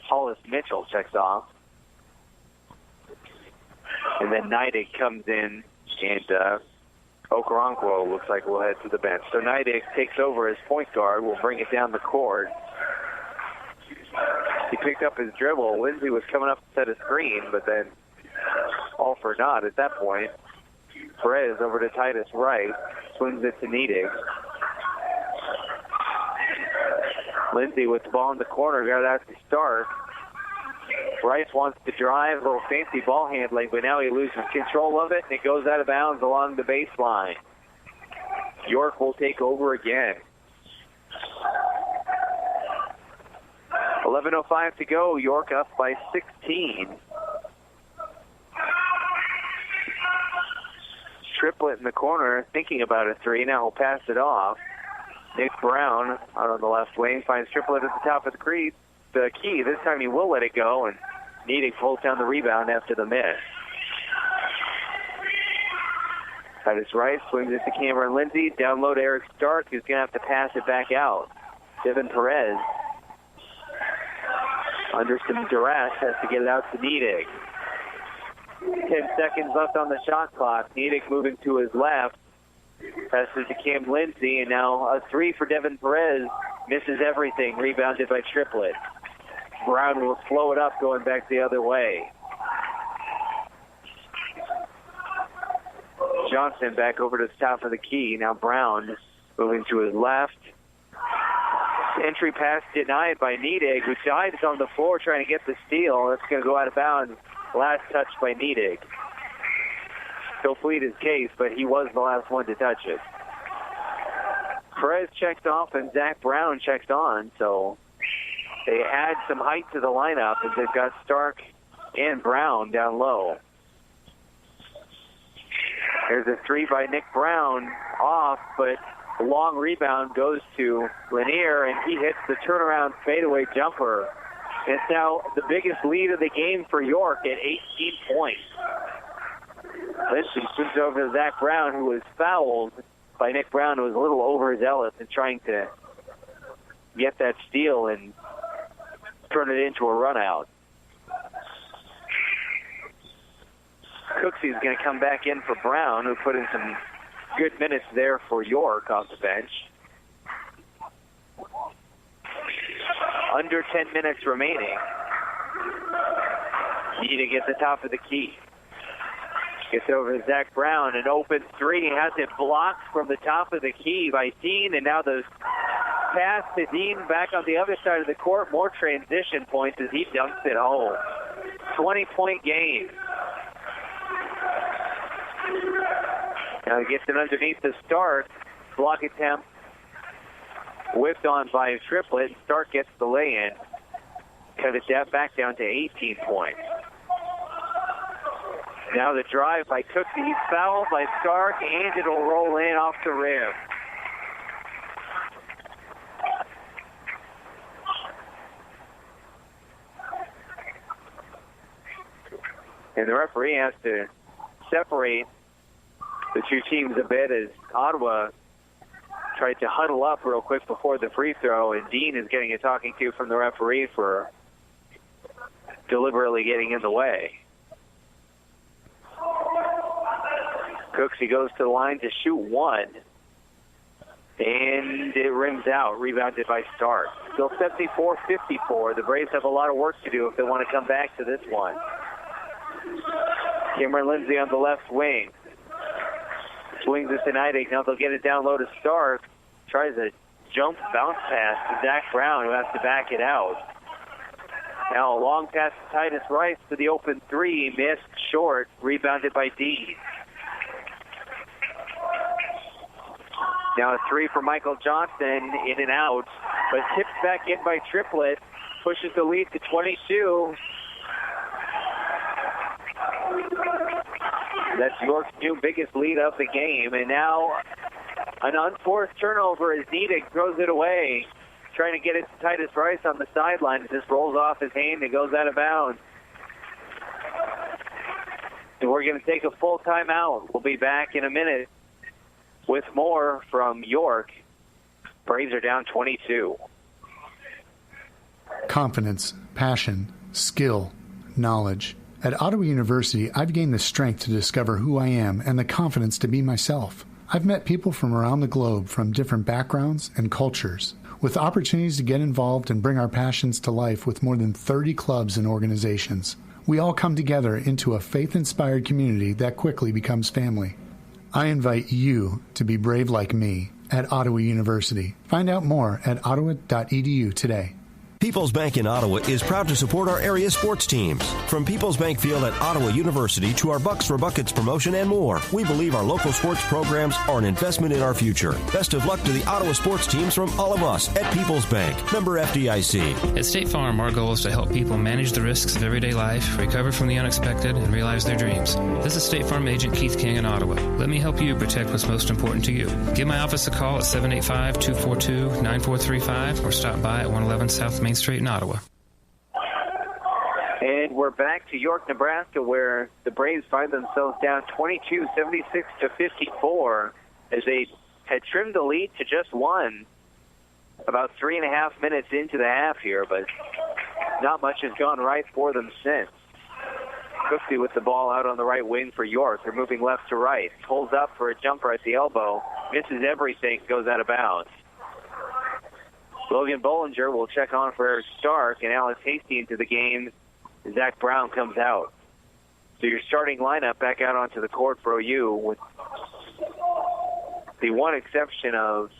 Hollis Mitchell checks off. And then Neidig comes in, and Okoronkwo looks like we'll head to the bench. So Neidig takes over as point guard. We'll bring it down the court. He picked up his dribble. Lindsay was coming up to set a screen, but then all for naught at that point. Perez over to Titus Wright. Swings it to Neidig. Lindsay with the ball in the corner. Got out to Stark. Rice wants to drive, a little fancy ball handling, but now he loses control of it, and it goes out of bounds along the baseline. York will take over again. 11:05 to go. York up by 16. Triplett in the corner, thinking about a three. Now he'll pass it off. Nick Brown out on the left wing finds Triplett at the top of the key. This time he will let it go, and Neidig pulls down the rebound after the miss. Titus Rice swings it to Cameron Lindsay. Down low to Eric Stark, who's going to have to pass it back out. Devin Perez, under some duress, has to get it out to Neidig. 10 seconds left on the shot clock. Neidig moving to his left. Passes to Cam Lindsay, and now a three for Devin Perez. Misses everything. Rebounded by Triplett. Brown will slow it up going back the other way. Johnson back over to the top of the key. Now Brown moving to his left. Entry pass denied by Neidig, who dives on the floor trying to get the steal. That's going to go out of bounds. Last touch by Neidig. He'll plead his case, but he was the last one to touch it. Perez checked off and Zach Brown checked on, so they add some height to the lineup as they've got Stark and Brown down low. There's a three by Nick Brown off, but the long rebound goes to Lanier, and he hits the turnaround fadeaway jumper. It's now the biggest lead of the game for York at 18 points. Lindsay swings over to Zach Brown, who was fouled by Nick Brown, who was a little overzealous in trying to get that steal and turn it into a run out. Cooksy's going to come back in for Brown, who put in some good minutes there for York off the bench. Under 10 minutes remaining. Need to get the top of the key. Gets over to Zach Brown, an open three. Has it blocked from the top of the key by Dean, and now the pass to Dean back on the other side of the court. More transition points as he dunks it home. 20-point game. Now he gets it underneath the Stark. Block attempt whipped on by Triplett. Stark gets the lay-in. Cut it back down to 18 points. Now the drive by Cooksey. He's fouled by Stark, and it'll roll in off the rim. And the referee has to separate the two teams a bit as Ottawa tried to huddle up real quick before the free throw, and Dean is getting a talking to from the referee for deliberately getting in the way. Cooksey goes to the line to shoot one, and it rims out, rebounded by Stark. Still 74-54. The Braves have a lot of work to do if they want to come back to this one. Cameron Lindsay on the left wing. Swings it to Neidig. Now they'll get it down low to Stark. Tries a jump bounce pass to Zach Brown, who has to back it out. Now a long pass to Titus Rice to the open three. Missed short. Rebounded by Dean. Now a three for Michael Johnson, in and out, but tipped back in by Triplett. Pushes the lead to 22. That's York's new biggest lead of the game. And now an unforced turnover as Neidig throws it away, trying to get it to Titus Rice on the sideline. It just rolls off his hand and goes out of bounds. And we're going to take a full timeout. We'll be back in a minute with more from York. Braves are down 22. Confidence, passion, skill, knowledge. At Ottawa University, I've gained the strength to discover who I am and the confidence to be myself. I've met people from around the globe from different backgrounds and cultures, with opportunities to get involved and bring our passions to life with more than 30 clubs and organizations. We all come together into a faith-inspired community that quickly becomes family. I invite you to be brave like me at Ottawa University. Find out more at ottawa.edu today. People's Bank in Ottawa is proud to support our area sports teams. From People's Bank Field at Ottawa University to our Bucks for Buckets promotion and more, we believe our local sports programs are an investment in our future. Best of luck to the Ottawa sports teams from all of us at People's Bank. Member FDIC. At State Farm, our goal is to help people manage the risks of everyday life, recover from the unexpected, and realize their dreams. This is State Farm Agent Keith King in Ottawa. Let me help you protect what's most important to you. Give my office a call at 785-242-9435 or stop by at 111 South Main Street in Ottawa. And we're back to York, Nebraska, where the Braves find themselves down 22-76-54 as they had trimmed the lead to just one about 3.5 minutes into the half here, but not much has gone right for them since. Cooksey with the ball out on the right wing for York. They're moving left to right. Pulls up for a jumper at the elbow. Misses everything, goes out of bounds. Logan Bollinger will check on for Eric Stark, and Alex Hasty into the game. Zach Brown comes out. So your starting lineup back out onto the court for OU with the one exception of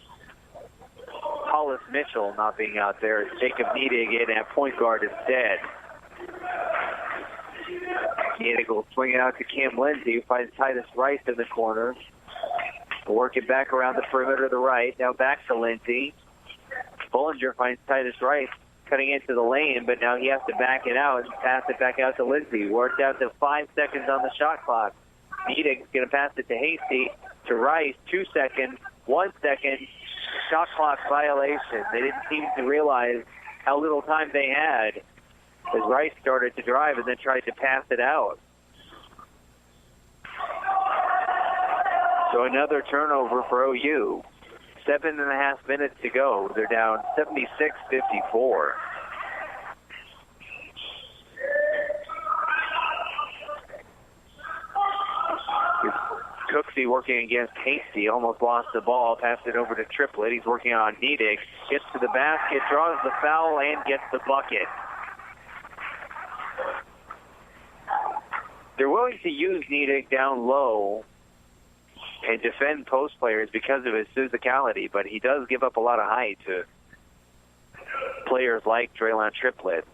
Hollis Mitchell not being out there. Jacob Neidig in at point guard instead. Neidig will swing it out to Cam Lindsay, who finds Titus Rice in the corner. Work it back around the perimeter to the right. Now back to Lindsay. Bollinger finds Titus Rice cutting into the lane, but now he has to back it out and pass it back out to Lindsay. Worked out to 5 seconds on the shot clock. Neidig's going to pass it to Hasty, to Rice, 2 seconds, 1 second, shot clock violation. They didn't seem to realize how little time they had as Rice started to drive and then tried to pass it out. So another turnover for OU. 7.5 minutes to go. They're down 76-54. Cooksey working against Hasty. Almost lost the ball. Passed it over to Triplett. He's working on Neidig. Gets to the basket, draws the foul, and gets the bucket. They're willing to use Neidig down low and defend post players because of his physicality, but he does give up a lot of height to players like Draylon Triplett.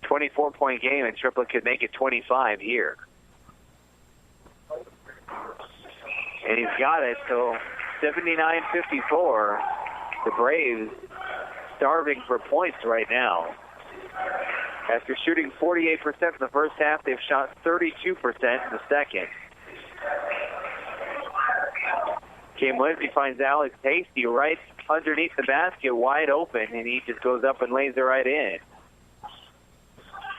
A 24-point game, and Triplett could make it 25 here. And he's got it, so 79-54. The Braves starving for points right now. After shooting 48% in the first half, they've shot 32% in the second. Cam Lindsay finds Alex Hasty right underneath the basket, wide open, and he just goes up and lays it right in.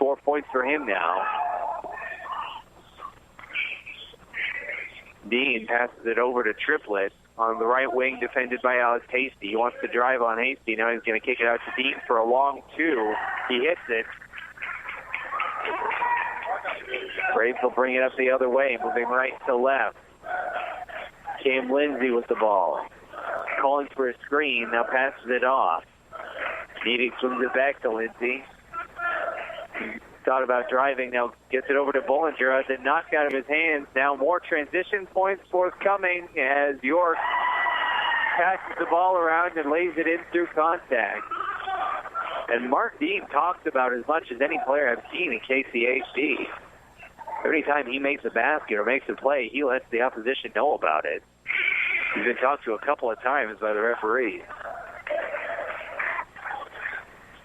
4 points for him now. Dean passes it over to Triplett on the right wing, defended by Alex Hasty. He wants to drive on Hasty. Now he's going to kick it out to Dean for a long two. He hits it. Braves will bring it up the other way, moving right to left. Cam Lindsay with the ball. Calling for a screen, now passes it off. Needy swings it back to Lindsay. Thought about driving, now gets it over to Bollinger. Has it knocked out of his hands. Now more transition points forthcoming as York passes the ball around and lays it in through contact. And Mark Dean talks about as much as any player I've seen in KCHD. Every time he makes a basket or makes a play, he lets the opposition know about it. He's been talked to a couple of times by the referees.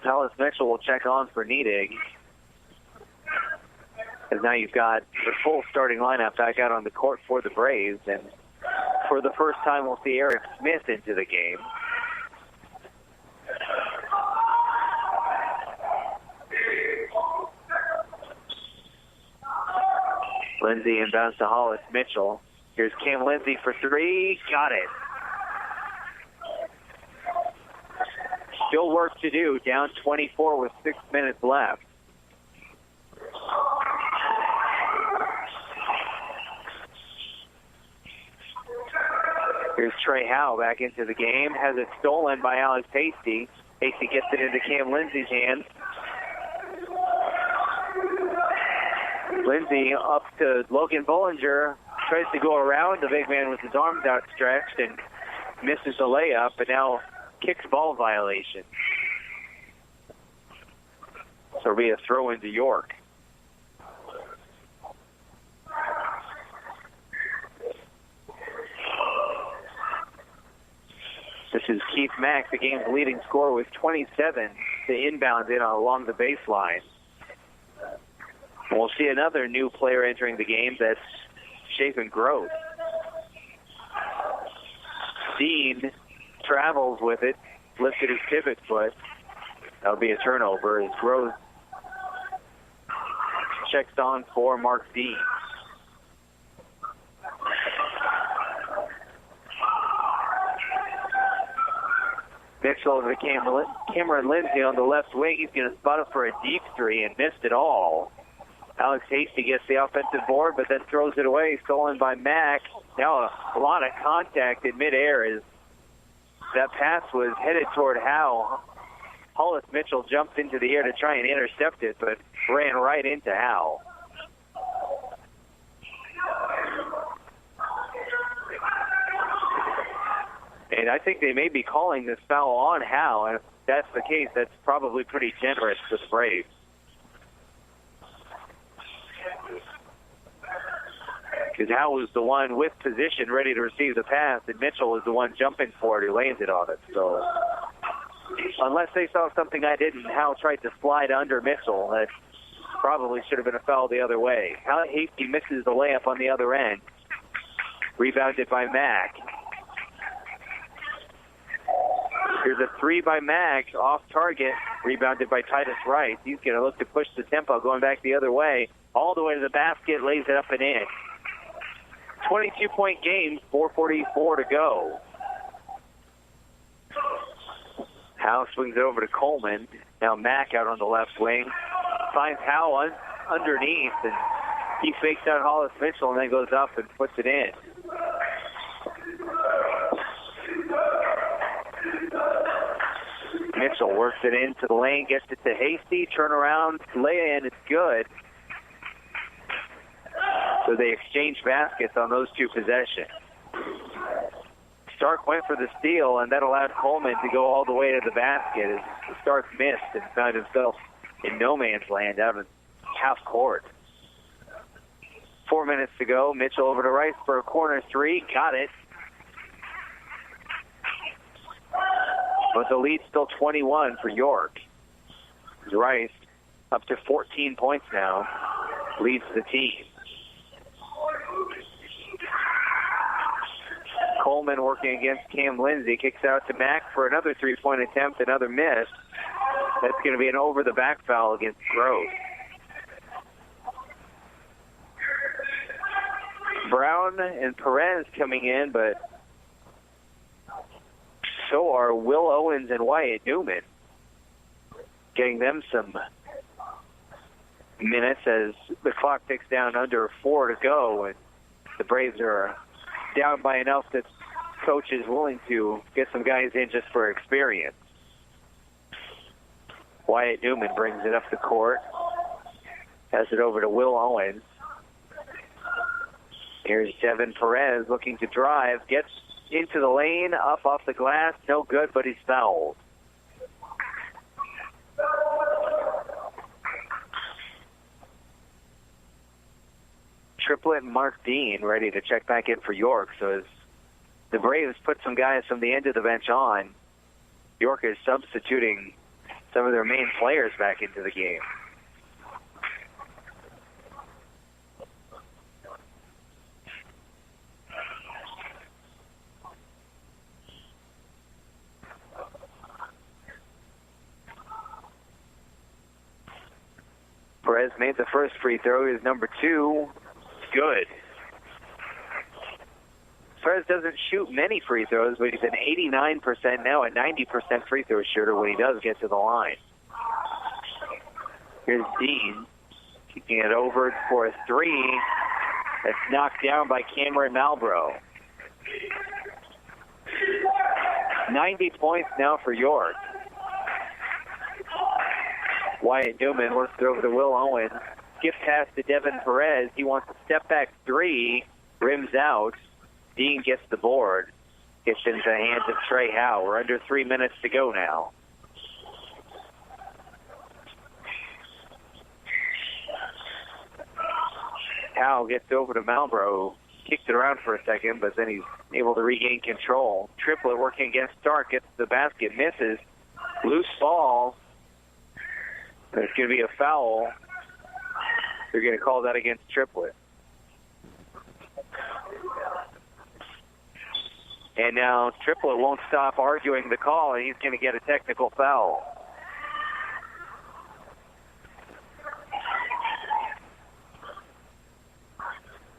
Hollis Mitchell will check on for Nedig. As now you've got the full starting lineup back out on the court for the Braves. And for the first time, we'll see Eric Smith into the game. Lindsay inbounds to Hollis Mitchell. Here's Cam Lindsay for three. Got it. Still work to do. Down 24 with 6 minutes left. Here's Trey Howe back into the game. Has it stolen by Alex Hasty. Hasty gets it into Cam Lindsay's hands. Lindsay up to Logan Bollinger. Tries to go around the big man with his arms outstretched and misses the layup, but now kicks ball violation. So it'll be a throw into York. This is Keith Mack, the game's leading scorer with 27 to inbound in along the baseline. We'll see another new player entering the game. That's Chapin Gross. Dean travels with it, lifted his pivot foot. That'll be a turnover as Gross checks on for Mark Dean. Mitchell over to Cameron Lindsay on the left wing. He's going to spot it for a deep three and missed it all. Alex Hasty gets the offensive board, but then throws it away, stolen by Mack. Now a lot of contact in midair as that pass was headed toward Howe. Hollis Mitchell jumped into the air to try and intercept it, but ran right into Howe. And I think they may be calling this foul on Howe, and if that's the case, that's probably pretty generous for the Braves. Because Howe was the one with position ready to receive the pass, and Mitchell was the one jumping for it who landed on it. So unless they saw something I didn't, Howe tried to slide under Mitchell. That probably should have been a foul the other way. Hasty misses the layup on the other end. Rebounded by Mack. Here's a three by Mack, off target, rebounded by Titus Rice. He's going to look to push the tempo, going back the other way, all the way to the basket, lays it up and in. 22-point game, 4:44 to go. Howe swings it over to Coleman. Now Mack out on the left wing. Finds Howe underneath, and he fakes out Hollis Mitchell and then goes up and puts it in. Mitchell works it into the lane, gets it to Hasty, turnaround, lay-in, it's good. So they exchange baskets on those two possessions. Stark went for the steal, and that allowed Coleman to go all the way to the basket as Stark missed and found himself in no man's land out in half court. 4 minutes to go. Mitchell over to Rice for a corner three. Got it. But the lead's still 21 for York. Rice up to 14 points now. Leads the team. Coleman working against Cam Lindsay. Kicks out to Mack for another three-point attempt. Another miss. That's going to be an over-the-back foul against Grove. Brown and Perez coming in, but so are Will Owens and Wyatt Newman. Getting them some minutes as the clock ticks down under 4 to go, and the Braves are down by enough that coach is willing to get some guys in just for experience. Wyatt Newman brings it up the court, has it over to Will Owens. Here's Devin Perez looking to drive, gets into the lane, up off the glass, no good, but he's fouled. Triplett and Mark Dean ready to check back in for York. So as the Braves put some guys from the end of the bench on, York is substituting some of their main players back into the game. Perez made the first free throw. His number 2, good. Perez doesn't shoot many free throws, but he's an 89% now, a 90% free throw shooter when he does get to the line. Here's Dean kicking it over for a 3. That's knocked down by Cameron Malbrough. 90 points now for York. Wyatt Newman works it over to Will Owens. Gift pass to Devin Perez. He wants a step back 3. Rims out. Dean gets the board. Gets into the hands of Trey Howe. We're under 3 minutes to go now. Howe gets over to Malbrough. Kicks it around for a second, but then he's able to regain control. Triplett working against Stark. Gets the basket. Misses. Loose ball. There's going to be a foul. They're going to call that against Triplett. And now Triplett won't stop arguing the call, and he's going to get a technical foul.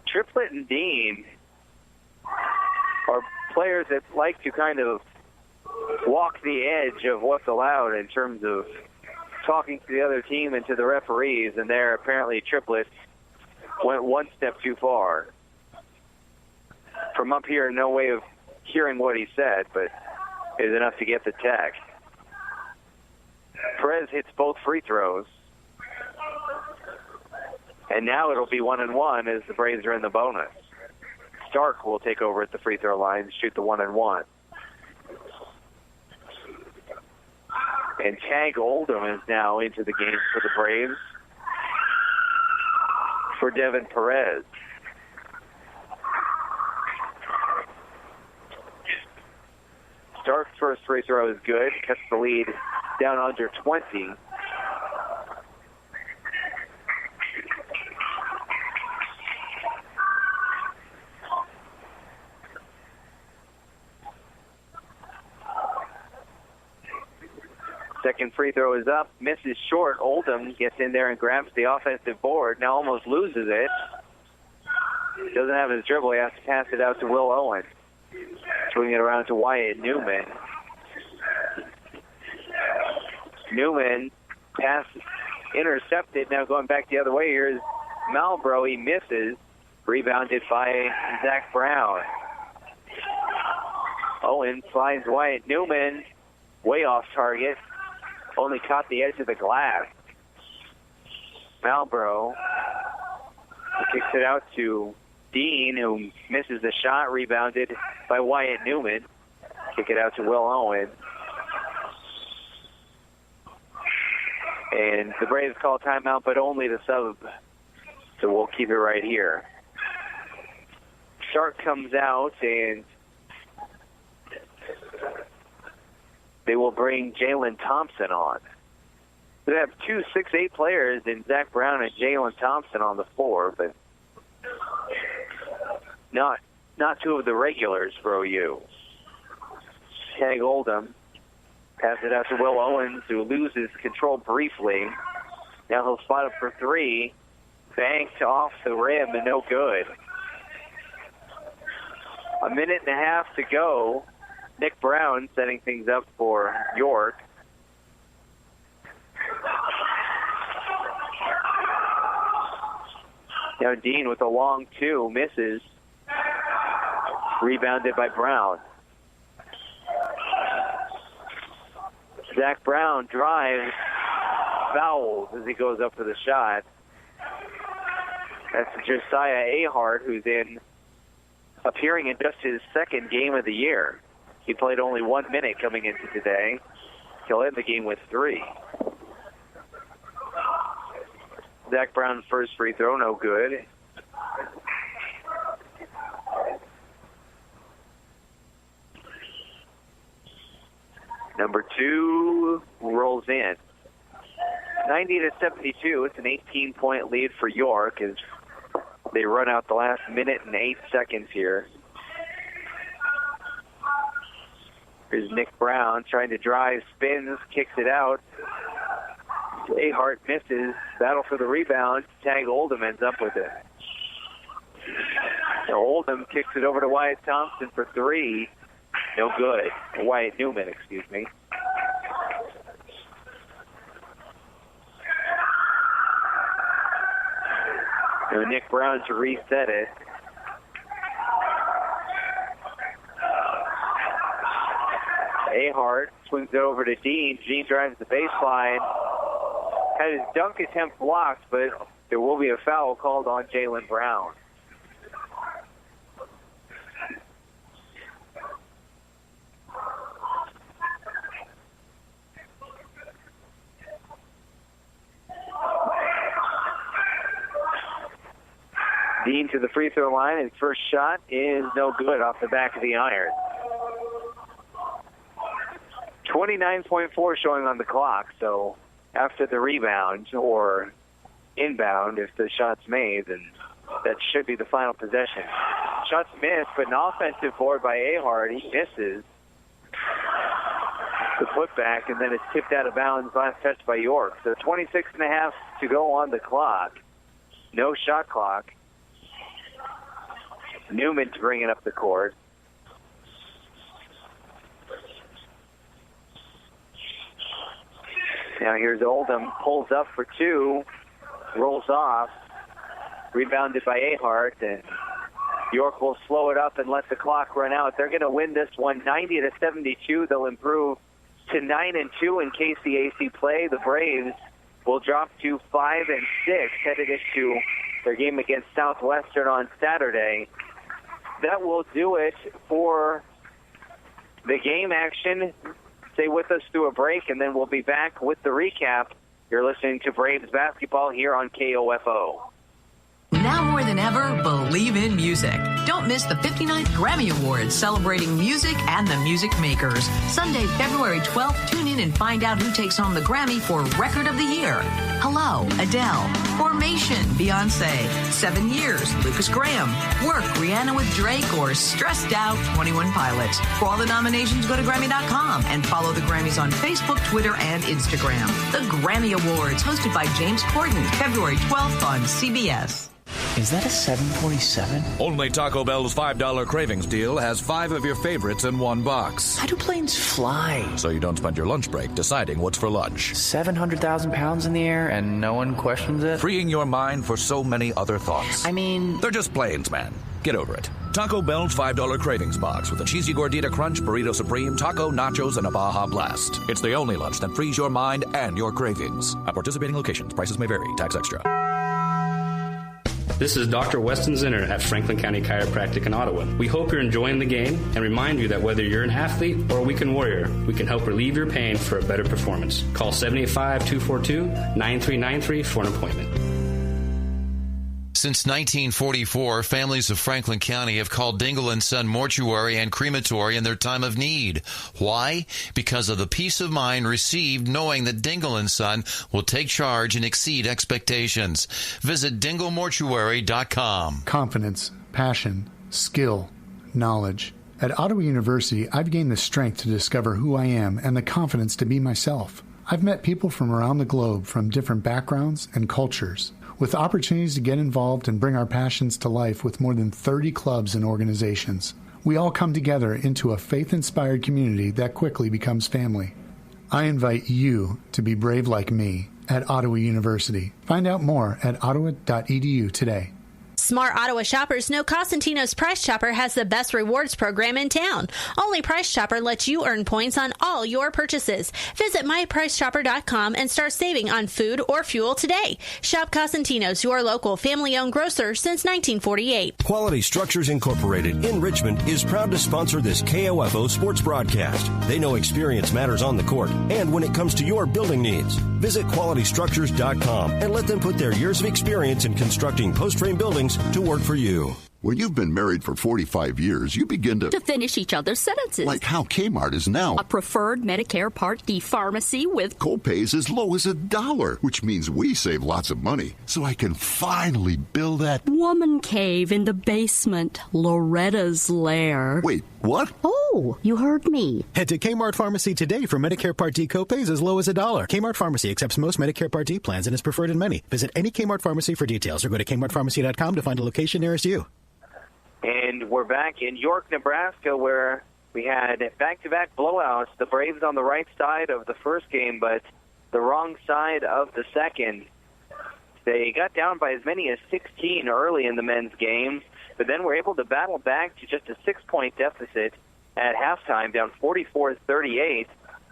Triplett and Dean are players that like to kind of walk the edge of what's allowed in terms of talking to the other team and to the referees, and there apparently Triplett went one step too far. From up here, no way of hearing what he said, but it was enough to get the tech. Perez hits both free throws. And now it'll be 1-1 as the Braves are in the bonus. Stark will take over at the free throw line and shoot the 1-1. And Tag Oldham is now into the game for the Braves for Devin Perez. Stark's first free throw is good. Cuts the lead down under 20. Second free throw is up, misses short. Oldham gets in there and grabs the offensive board. Now almost loses it. Doesn't have his dribble. He has to pass it out to Will Owens. Swing it around to Wyatt Newman. Newman pass intercepted. Now going back the other way. Here's Malbrough. He misses. Rebounded by Zach Brown. Owens finds Wyatt Newman. Way off target. Only caught the edge of the glass. Malbrough kicks it out to Dean, who misses the shot, rebounded by Wyatt Newman. Kick it out to Will Owens. And the Braves call timeout, but only the sub. So we'll keep it right here. Stark comes out, and they will bring Jalen Thompson on. They have 2 6'8" players in Zach Brown and Jalen Thompson on the floor, but not 2 of the regulars for OU. Tag Oldham. Pass it out to Will Owens, who loses control briefly. Now he'll spot up for 3. Banked off the rim and no good. A minute and a half to go. Nick Brown setting things up for York. Now Dean with a long two, misses. Rebounded by Brown. Zach Brown drives, fouls as he goes up for the shot. That's Josiah Ahart, who's appearing in just his second game of the year. He played only 1 minute coming into today. He'll end the game with 3. Zach Brown's first free throw, no good. Number 2 rolls in. 90-72. It's an 18-point lead for York as they run out the last minute and 8 seconds here. Here's Nick Brown trying to drive, spins, kicks it out. Ahart misses. Battle for the rebound. Tag Oldham ends up with it. Now Oldham kicks it over to Wyatt Thompson for 3. No good. Wyatt Newman, excuse me. Now Nick Brown to reset it. Ahart swings it over to Dean. Dean drives the baseline. Had his dunk attempt blocked, but there will be a foul called on Jaylen Brown. Dean to the free throw line. His first shot is no good off the back of the iron. 29.4 showing on the clock, so after the rebound or inbound, if the shot's made, then that should be the final possession. Shots missed, but an offensive board by Ahart. He misses the putback, and then it's tipped out of bounds, last touch by York. So 26.5 to go on the clock. No shot clock. Newman to bring it up the court. Now here's Oldham, pulls up for 2, rolls off, rebounded by Ahart, and York will slow it up and let the clock run out. They're going to win this one 90-72. They'll improve to 9-2 in KCAC play. The Braves will drop to 5-6 headed into their game against Southwestern on Saturday. That will do it for the game action. Stay with us through a break, and then we'll be back with the recap. You're listening to Braves basketball here on KOFO. Now more than ever, believe in music. Don't miss the 59th Grammy Awards celebrating music and the music makers. Sunday, February 12th, tune in and find out who takes home the Grammy for Record of the Year. Hello, Adele. Formation, Beyonce. 7 Years, Lucas Graham. Work, Rihanna with Drake, or Stressed Out, 21 Pilots. For all the nominations, go to Grammy.com and follow the Grammys on Facebook, Twitter, and Instagram. The Grammy Awards, hosted by James Corden, February 12th on CBS. Is that a 747? Only Taco Bell's $5 cravings deal has 5 of your favorites in one box. How do planes fly? So you don't spend your lunch break deciding what's for lunch. 700,000 pounds in the air and no one questions it? Freeing your mind for so many other thoughts. I mean... They're just planes, man. Get over it. Taco Bell's $5 cravings box with a cheesy gordita crunch, burrito supreme, taco, nachos, and a Baja Blast. It's the only lunch that frees your mind and your cravings. At participating locations, prices may vary. Tax extra. This is Dr. Weston Zinner at Franklin County Chiropractic in Ottawa. We hope you're enjoying the game and remind you that whether you're an athlete or a weekend warrior, we can help relieve your pain for a better performance. Call 785-242-9393 for an appointment. Since 1944, families of Franklin County have called Dingle & Son Mortuary and Crematory in their time of need. Why? Because of the peace of mind received knowing that Dingle & Son will take charge and exceed expectations. Visit dinglemortuary.com. Confidence, passion, skill, knowledge. At Ottawa University, I've gained the strength to discover who I am and the confidence to be myself. I've met people from around the globe from different backgrounds and cultures, with opportunities to get involved and bring our passions to life with more than 30 clubs and organizations. We all come together into a faith-inspired community that quickly becomes family. I invite you to be brave like me at Ottawa University. Find out more at ottawa.edu today. Smart Ottawa shoppers know Cosentino's Price Chopper has the best rewards program in town. Only Price Chopper lets you earn points on all your purchases. Visit mypricechopper.com and start saving on food or fuel today. Shop Cosentino's, your local family-owned grocer since 1948. Quality Structures Incorporated in Richmond is proud to sponsor this KOFO sports broadcast. They know experience matters on the court and when it comes to your building needs. Visit qualitystructures.com and let them put their years of experience in constructing post-frame buildings to work for you. When you've been married for 45 years, you begin to finish each other's sentences. Like how Kmart is now a preferred Medicare Part D pharmacy with co-pays as low as $1, which means we save lots of money. So I can finally build that woman cave in the basement, Loretta's lair. Wait, what? Oh, you heard me. Head to Kmart Pharmacy today for Medicare Part D copays as low as $1. Kmart Pharmacy accepts most Medicare Part D plans and is preferred in many. Visit any Kmart Pharmacy for details or go to kmartpharmacy.com to find a location nearest you. And we're back in York, Nebraska, where we had back-to-back blowouts. The Braves on the right side of the first game, but the wrong side of the second. They got down by as many as 16 early in the men's game, but then were able to battle back to just a 6-point deficit at halftime, down 44-38.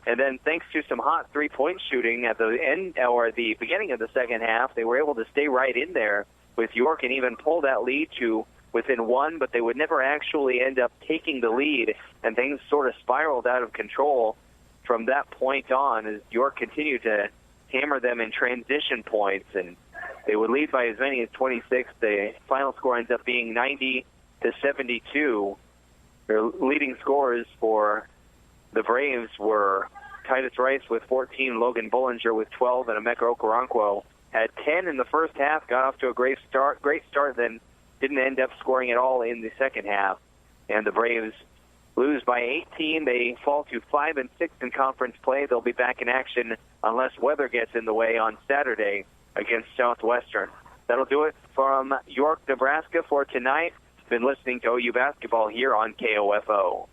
And then thanks to some hot three-point shooting at the end or the beginning of the second half, they were able to stay right in there with York and even pull that lead to within one, but they would never actually end up taking the lead, and things sort of spiraled out of control from that point on as York continued to hammer them in transition points, and they would lead by as many as 26. The final score ends up being 90-72. Their leading scorers for the Braves were Titus Rice with 14, Logan Bullinger with 12, and Emeka Okoronkwo had 10 in the first half, got off to a great start, then didn't end up scoring at all in the second half. And the Braves lose by 18. They fall to 5-6 in conference play. They'll be back in action unless weather gets in the way on Saturday against Southwestern. That'll do it from York, Nebraska for tonight. Been listening to OU basketball here on KOFO.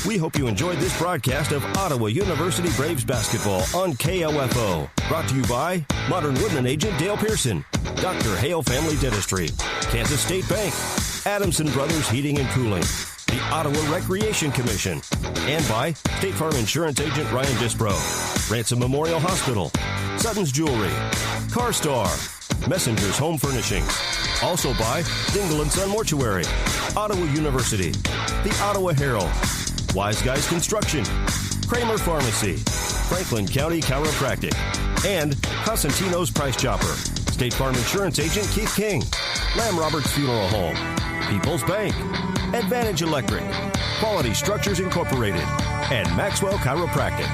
We hope you enjoyed this broadcast of Ottawa University Braves basketball on KOFO. Brought to you by Modern Woodman agent Dale Pearson, Dr. Hale Family Dentistry, Kansas State Bank, Adamson Brothers Heating and Cooling, the Ottawa Recreation Commission, and by State Farm Insurance agent Ryan Dispro, Ransom Memorial Hospital, Sutton's Jewelry, CarStar, Messenger's Home Furnishings. Also by Dingle & Son Mortuary, Ottawa University, the Ottawa Herald, Wise Guys Construction, Kramer Pharmacy, Franklin County Chiropractic, and Cosentino's Price Chopper, State Farm Insurance agent Keith King, Lamb Roberts Funeral Home, People's Bank, Advantage Electric, Quality Structures Incorporated, and Maxwell Chiropractic.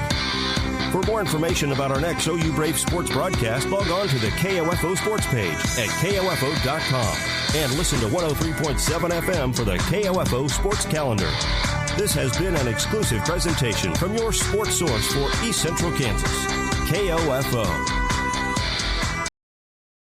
For more information about our next OU Brave sports broadcast, log on to the KOFO sports page at KOFO.com and listen to 103.7 FM for the KOFO sports calendar. This has been an exclusive presentation from your sports source for East Central Kansas, KOFO.